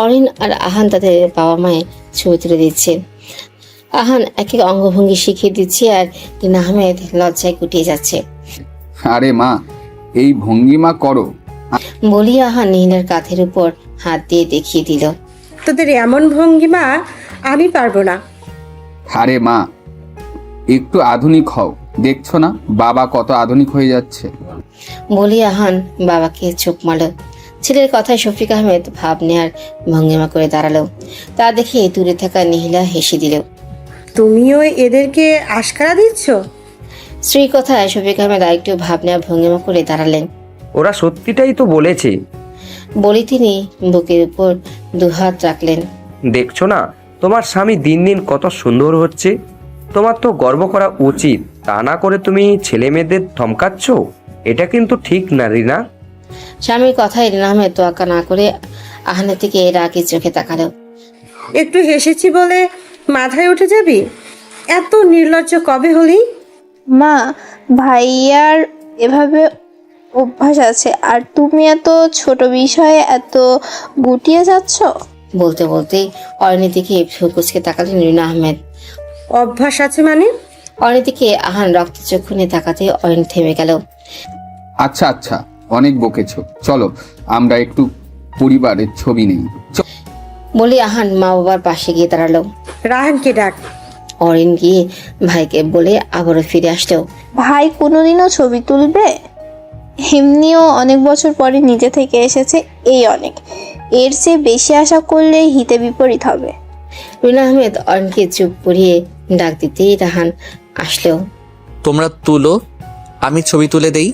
অরিন আর আহান তাদের বাবা মায়ের ছবি তুলে দিচ্ছে। আহান এক এক অঙ্গভঙ্গি শিখিয়ে দিচ্ছে, আর রিনা আহমেদ লজ্জায় গুটিয়ে যাচ্ছে। আরে মা, এই ভঙ্গিমা করো। বলি আহান নীলার কাঁধের উপর হাত দিয়ে দেখিয়ে দিল। তোদের এমন ভঙ্গিমা আমি পারবো না। আরে মা, একটু আধুনিক হও, দেখছো না বাবা কত আধুনিক হয়ে যাচ্ছে। বলি আহান বাবাকে চোখ মারল। ছেলের কথায় শফিক আহমেদ ভাব নেয়ার ভঙ্গিমা করে দাঁড়ালো। তা দেখে দূরে থাকা নীলা হেসে দিল। তুমিও এদেরকে আশকারা দিচ্ছ? স্ত্রীর কথায় শফিক আহমেদ আরেকটু ভাব নেওয়ার ভঙ্গিমা করে দাঁড়ালেন। ওরা সত্যিটাই তো বলেছে। বলি তিনি বুকের উপর দুহাত রাখলেন। দেখছো না তোমার স্বামী দিন দিন কত সুন্দর হচ্ছে? তোমার তো গর্ব করা উচিত, তা না করে তুমি ছেলে মেয়েদের ধমকাচ্ছ। এটা কিন্তু ঠিক না রিনা। স্বামীর কথায় রিনা আহমেদ তোয়াক্কা না করে আহানের দিকে রাগের চোখে তাকালো। একটু হেসেছি বলে মাথায় উঠে যাবি? এত নির্লজ্জ কবে হলি? মা, ভাইয়ার এভাবে অভ্যাস আছে, আর তুমি এত ছোট বিষয়ে এত গুটিয়ে যাচ্ছ। বলতে বলতে অরণ্যের দিকে ভ্রু কুচকে তাকালেন রিনা আহমেদ। অভ্যাস আছে মানে? অরণ্যের দিকে আহান রক্তচক্ষু নিয়ে তাকাতে অরণ্য থেমে গেল। আচ্ছা আচ্ছা, অনেক বকেছো, চলো আমরা একটু পরিবারের ছবি নেই। বলে আহান মা বাবার পাশে গিয়ে দাঁড়ালো। রাহানকে ডাক। অরিন গিয়ে ভাইকে বলে আবারও ফিরে আসলো। ভাই কোনোদিনও ছবি তুলবে? এমনিও অনেক বছর পরে নিজে থেকে এসেছে, এই অনেক। এর চেয়ে বেশি আশা করলে হিতে বিপরীত হবে। রিনা আহমেদ অরিনকে চুপ করিয়ে ডাক দিতেই রাহান আসলো। তোমরা তুলো, আমি ছবি তুলে দেই।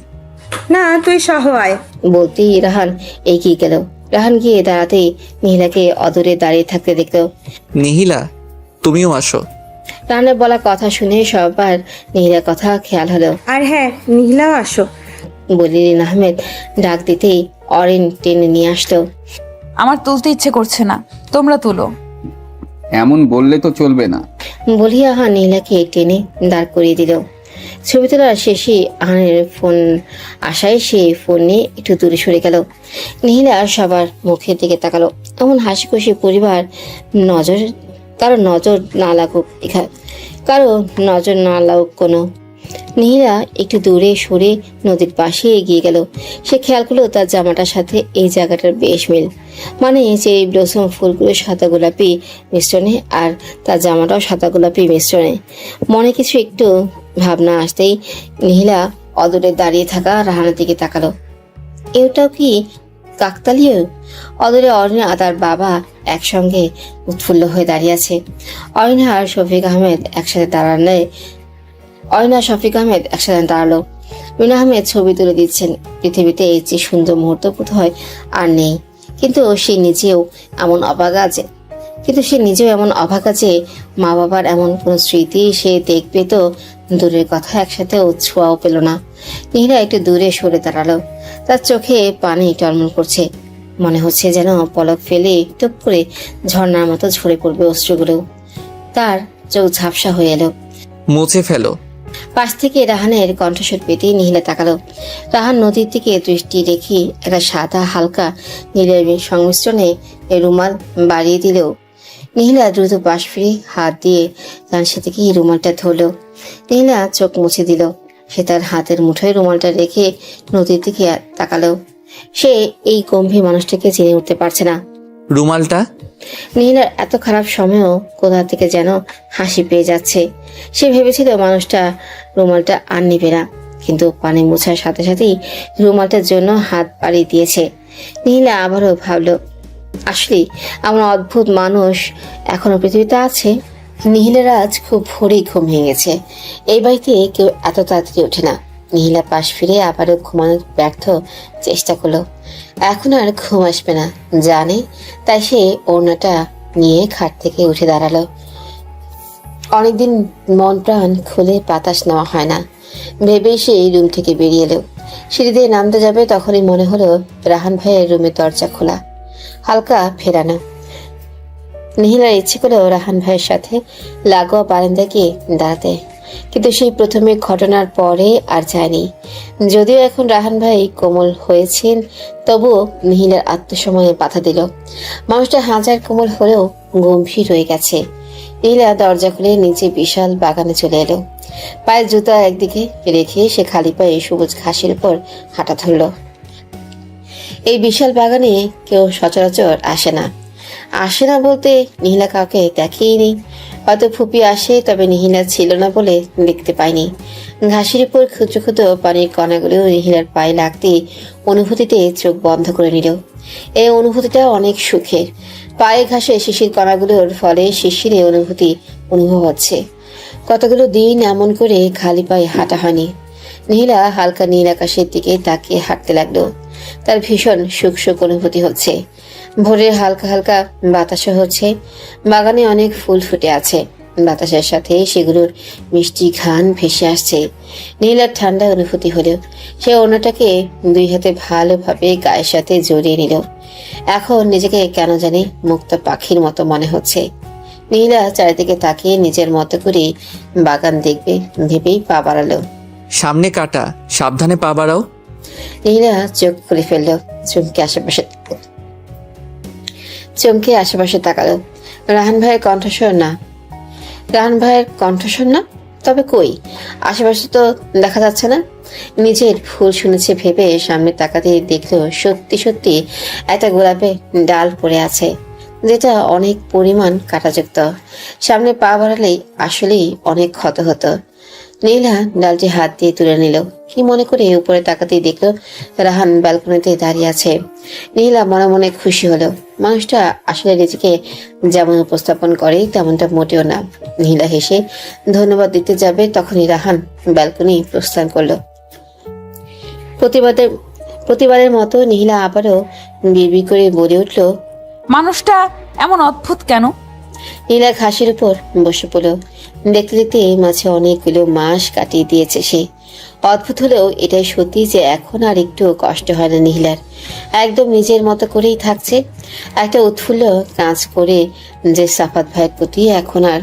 না, তুই সহ আয়। বলতেই রাহান এগিয়ে গেল। রাহান গিয়ে দাঁড়াতেই নিহিলাকে অদূরে দাঁড়িয়ে থাকতে দেখলো। নিহিলা, তুমিও আসো। রাহানের বলা কথা শুনে সবার নিহিলার কথা খেয়াল হলো। আর হ্যাঁ, নীলাও আসো। বলে রিনা আহমেদ ডাক দিতেই অরিন টেনে নিয়ে আসলো। আমার তুলতে ইচ্ছে করছে না, তোমরা তুলো। এমন বললে তো চলবে না। বলিয়া আহান নিহিলাকে টেনে দাঁড় করিয়ে দিল। ছবি তোলার শেষে আহানের ফোন আসায় সে ফোন নিয়ে একটু দূরে সরে গেল। নিহিলা সবার মুখের দিকে তাকালো। এমন হাসি খুশি পরিবার কারো নজর না লাগুক কোনো। নিহিলা একটু দূরে সরে নদীর পাশে এগিয়ে গেল। সে খেয়াল করলো তার জামাটার সাথে এই জায়গাটার বেশ মিল, মানে চেরি ব্লসম ফুলগুলো সাদা গোলাপি মিশ্রণে আর তার জামাটাও সাদা গোলাপি মিশ্রণে। মনে কিছু একটু ভাবনা আসতেই নিহিলা অদূরে দাঁড়িয়ে থাকা রাহানের দিকে তাকালো। এটাও কি কাকতালীয়? অদূরে অরিনা আর তার বাবা একসঙ্গে উৎফুল্ল হয়ে দাঁড়িয়ে আছে। অরিনা আর শফিক আহমেদ একসাথে দাঁড়ালো। রিনা আহমেদ ছবি তুলে দিচ্ছেন। পৃথিবীতে এর চেয়ে সুন্দর মুহূর্ত বোধ হয় আর নেই। কিন্তু সে নিজেও এমন অভাগা যে মা বাবার এমন কোন স্মৃতি সে দেখবে তো দূরের কথা, একসাথে ছোঁয়াও পেল না। নিহিলা একটু দূরে সরে দাঁড়ালো। তার চোখে পানি টলমল করছে। মনে হচ্ছে যেন পলক ফেলে টুপ করে ঝর্ণার মতো ঝরে পড়বে অশ্রুগুলো। তার চোখ ঝাপসা হয়ে এলো। মুছে ফেলো। পাশ থেকে রাহানের কণ্ঠস্বর পেতে নিহিলা তাকালো। রাহান নদীর দিকে দৃষ্টি রেখে একটা সাদা হালকা নীলের সংমিশ্রণে রুমাল বাড়িয়ে দিলেও নিহিলা দ্রুত পাশ ফিরে হাত দিয়ে তার সাথে কি রুমালটা ধরলো। নিহিলা চোখ মুছে দিল। সে তার হাতের মুঠোয় রুমালটা রেখে নদীর দিকে তাকালো। সে এই গম্ভীর মানুষটাকে চিনে উঠতে পারছে না। রুমালটা? নিহিলার এত খারাপ সময়ও কোথা থেকে যেন হাসি পেয়ে যাচ্ছে। সে ভেবেছিল মানুষটা রুমালটা আর নিবে না, কিন্তু পানি মোছার সাথে সাথেই রুমালটার জন্য হাত বাড়িয়ে দিয়েছে। নিহিলা আবারও ভাবলো, আসলে এমন অদ্ভুত মানুষ এখনো পৃথিবীতে আছে। নিহিলার আজ খুব ভোরেই ঘুম ভেঙে গেছে। এই বাড়িতে কেউ এত তাড়াতাড়ি ওঠে না। নিহিলা পাশ ফিরে আবারও ঘুমানোর ব্যর্থ চেষ্টা করলো। এখন আর ঘুম আসবে না জানে, তাই সে ওড়নাটা নিয়ে খাট থেকে উঠে দাঁড়ালো। অনেকদিন মন প্রাণ খুলে বাতাস নেওয়া হয় না ভেবেই সে এই রুম থেকে বেরিয়ে এলো। সিঁড়ি দিয়ে নামতে যাবে তখনই মনে হলো রাহান ভাইয়ের রুমের দরজা খোলা, হালকা ফেরানো। নিহিলার ইচ্ছে করলো রাহান ভাইয়ের সাথে লাগোয়া বারান্দায় গিয়ে দাঁড়াতে, কিন্তু সেই প্রথমে ঘটনার পরে আর যায়নি। যদিও এখন রাহান ভাই কোমল হয়েছেন, তবুও নিহিলার আত্মসময়ে বাধা দিল। মানুষটা হাজার কোমল হলেও গম্ভীর হয়ে গেছে। নিহিলা দরজা খুলে নিচে বিশাল বাগানে চলে এলো। পায়ের জুতা একদিকে রেখে সে খালি পায়ে সবুজ ঘাসের উপর হাঁটা ধরল। এই বিশাল বাগানে কেউ সচরাচর আসে না বলতে নিহিলা কাউকে দেখেইনি। হয়তো ফুপি আসে, তবে নিহিলা ছিল না বলে দেখতে পাইনি। ঘাসের উপর ক্ষুদ্র ক্ষুদ্র পানির কণাগুলো নিহিলার পায়ে লাগতে অনুভূতিতে চোখ বন্ধ করে নিল। এই অনুভূতিটা অনেক সুখের। পায়ে ঘাসে শিশির কণাগুলোর ফলে শিশিরে অনুভব হচ্ছে। কতগুলো দিন এমন করে খালি পায়ে হাঁটা হয়নি। নিহিলা হালকা নীল আকাশের দিকে তাকিয়ে হাঁটতে লাগলো। তার ভীষণ সুখ অনুভূতি হচ্ছে। ভোরের হালকা হালকা বাতাসও হচ্ছে। বাগানে অনেক ফুল ফুটে আছে। বাতাসের সাথে সেগুলোর মিষ্টি ঘ্রাণ ভেসে আসছে। নীলার ঠান্ডা অনুভূতি হলেও সে ওড়নাটাকে দুই হাতে ভালোভাবে গায়ের সাথে জড়িয়ে নিল। এখন নিজেকে কেন জানি মুক্ত পাখির মতো মনে হচ্ছে। নীলা চারিদিকে তাকিয়ে নিজের মতো করে বাগান দেখবে ভেবেই পা বাড়ালো। সামনে কাটা, সাবধানে পা বাড়াও। নীলা চোখ খুলে ফেললো, চুমকে আশেপাশে চমকে আশেপাশে তাকালো। রাহান ভাইয়ের কণ্ঠস্বর না। রাহান ভাইয়ের কণ্ঠস্বর না? তবে কই, আশেপাশে তো দেখা যাচ্ছে না। নিজের ভুল শুনেছে ভেবে সামনে তাকাতে দেখলো সত্যি সত্যি একটা গোলাপের ডাল পড়ে আছে, যেটা অনেক পরিমাণ কাঁটাযুক্ত। সামনে পা বাড়ালেই আসলেই অনেক ক্ষত হতো। নীলা ডালটি হাত দিয়ে তুলে নিল। কি মনে করে উপরে তাকাতেই দেখলো রাহান ব্যালকনিতে দাঁড়িয়ে আছে। নীলা মনে মনে খুশি হলো। মানুষটা আসলে নিজেকে যেমন উপস্থাপন করে তেমনটা মোটেও না। নীলা হেসে ধন্যবাদ দিতে যাবে তখনই রাহান ব্যালকনি প্রস্থান করলো। প্রতিবারের মতো নীলা আবারও বিড়বিড় করে বলে উঠল, মানুষটা এমন অদ্ভুত কেন? নীলা ঘাসের উপর বসে পড়ল। দেখতে দেখতে মাঝে অনেকগুলো মাস কাটিয়ে দিয়েছে সে। অদ্ভুত হলেও এটাই সত্যি যে এখন আর একটু কষ্ট হয় না নীলার। একদম নিজের মতো করেই থাকছে। একটা উৎফুল্ল কাজ করে যে সাফাত ভাইয়ের প্রতি এখন আর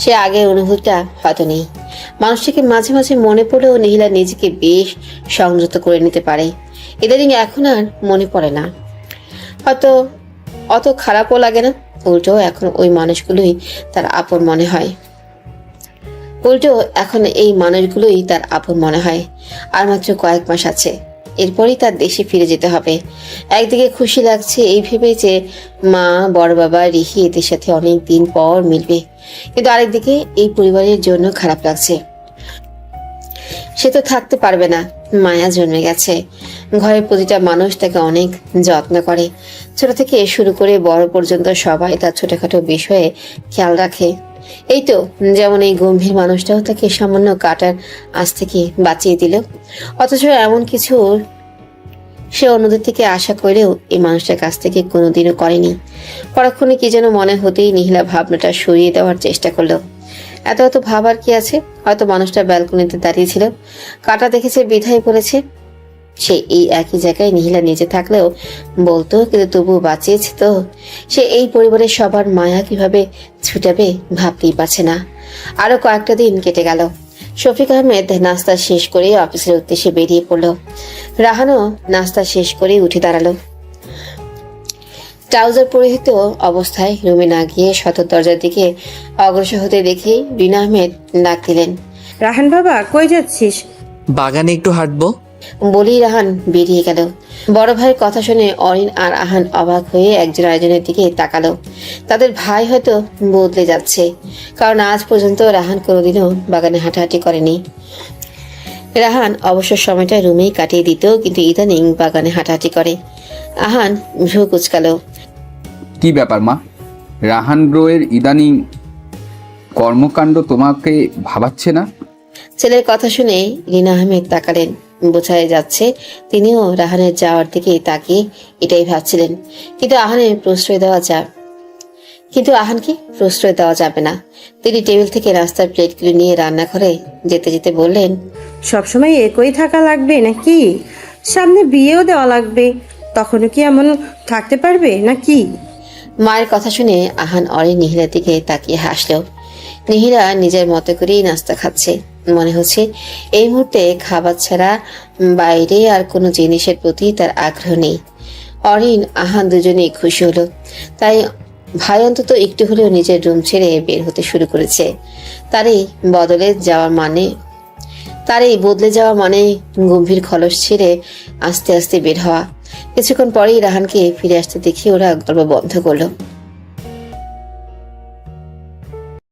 সে আগের অনুভূতিটা হয়তো নেই। মানুষটাকে মাঝে মাঝে মনে পড়লেও নীলা নিজেকে বেশ সংযত করে নিতে পারে। ইদানিং এখন আর মনে পড়ে না, হয়তো অত খারাপও লাগে না। উল্টো এখন ওই মানুষগুলোই তার আপন মনে হয়। আর মাত্র কয়েক মাস আছে, এরপরই তার দেশে ফিরে যেতে হবে। একদিকে খুশি লাগছে এই ভেবে যে মা, বড় বাবা, রিহি এদের সাথে অনেক দিন পর মিলবে, কিন্তু আরেকদিকে এই পরিবারের জন্য খারাপ লাগছে। সে তো থাকতে পারবে না। মায়া জন্মে গেছে। ঘরের প্রতিটা মানুষ তাকে অনেক যত্ন করে। ছোট থেকে শুরু করে বড় পর্যন্ত সবাই তার ছোটখাটো বিষয়ে খেয়াল রাখে। এই তো যেমন এই গম্ভীর মানুষটাও তাকে সামান্য কাটার আজ থেকে বাঁচিয়ে দিল। অথচ এমন কিছু সে অন্যদের থেকে আশা করেও এই মানুষটার কাছ থেকে কোনোদিনও করেনি। পরক্ষণে কি যেন মনে হতেই নীলা ভাবনাটা সরিয়ে দেওয়ার চেষ্টা করলো। এত ভাবার কি আছে? হয়তো মানুষটা ব্যালকনিতে দাঁড়িয়ে ছিল, কাটা দেখেছে বিধায় পড়েছে। সে এই একই জায়গায় নীলা নিজে থাকলেও বলতো, কিন্তু তবুও বাঁচিয়েছে তো। সে এই পরিবারের সবার মায়া কিভাবে ছুটাবে ভাবতেই পারছে না। আরো কয়েকটা দিন কেটে গেল। শফিক আহমেদ নাস্তা শেষ করে অফিসের উদ্দেশ্যে বেরিয়ে পড়ল। রাহানও নাস্তা শেষ করে উঠে দাঁড়ালো। ট্রাউজার পরিহিত অবস্থায় রুমে না গিয়ে সদর দরজার দিকে অগ্রসর হতে দেখে রিনা আহমেদ ডাক দিলেন, রাহান বাবা, কই যাচ্ছিস? বাগানে একটু হাঁটবো। বলেই রাহান বেরিয়ে গেল। বড় ভাইয়ের কথা শুনে অরিন আর আহান অবাক হয়ে একজন আরেকজনের দিকে তাকালো। তাদের ভাই হয়তো বদলে যাচ্ছে, কারণ আজ পর্যন্ত রাহান কোনোদিনও বাগানে হাঁটাহাঁটি করেনি। রাহান অবসর সময়টা রুমেই কাটিয়ে দিত, কিন্তু ইদানিং বাগানে হাঁটাহাঁটি করে। আহান ভ্রু কুচকালো। কি ব্যাপার মা? রাহান ব্রোয়ের ইদানিং কর্মকাণ্ড তোমাকে ভাবাচ্ছে না? ছেলের কথা শুনে রিনা আহমেদ তাকালেন। বোঝাই যাচ্ছে তিনিও রাহানের যাওয়ার দিকে তাকিয়ে এটাই ভাবছিলেন। কিন্তু আহানকে প্রশ্রয় দেওয়া যাবে না। তিনি টেবিল থেকে নাস্তার প্লেটগুলো নিয়ে রান্নাঘরে যেতে যেতে বললেন, সবসময় একই থাকা লাগবে নাকি? সামনে বিয়েও দেওয়া লাগবে, তখনও কি এমন থাকতে পারবে নাকি? মায়ের কথা শুনে আহান অরিন নিহিলার দিকে তাকিয়ে হাসলো। নিহিলা নিজের মতো করেই নাস্তা খাচ্ছে। মনে হচ্ছে এই মুহূর্তে খাবার ছাড়া বাইরে আর কোনো জিনিসের প্রতি তার আগ্রহ নেই। অরিন আহান দুজনেই খুশি হলো। তাই ভাই অন্তত একটু হলেও নিজের রুম ছেড়ে বের হতে শুরু করেছে। তার এই বদলে যাওয়া মানে গম্ভীর খলস ছেড়ে আস্তে আস্তে বের হওয়া। কিছুক্ষণ পরেই রাহানকে ফিরে আসতে দেখে ওরা গল্প বন্ধ করলো।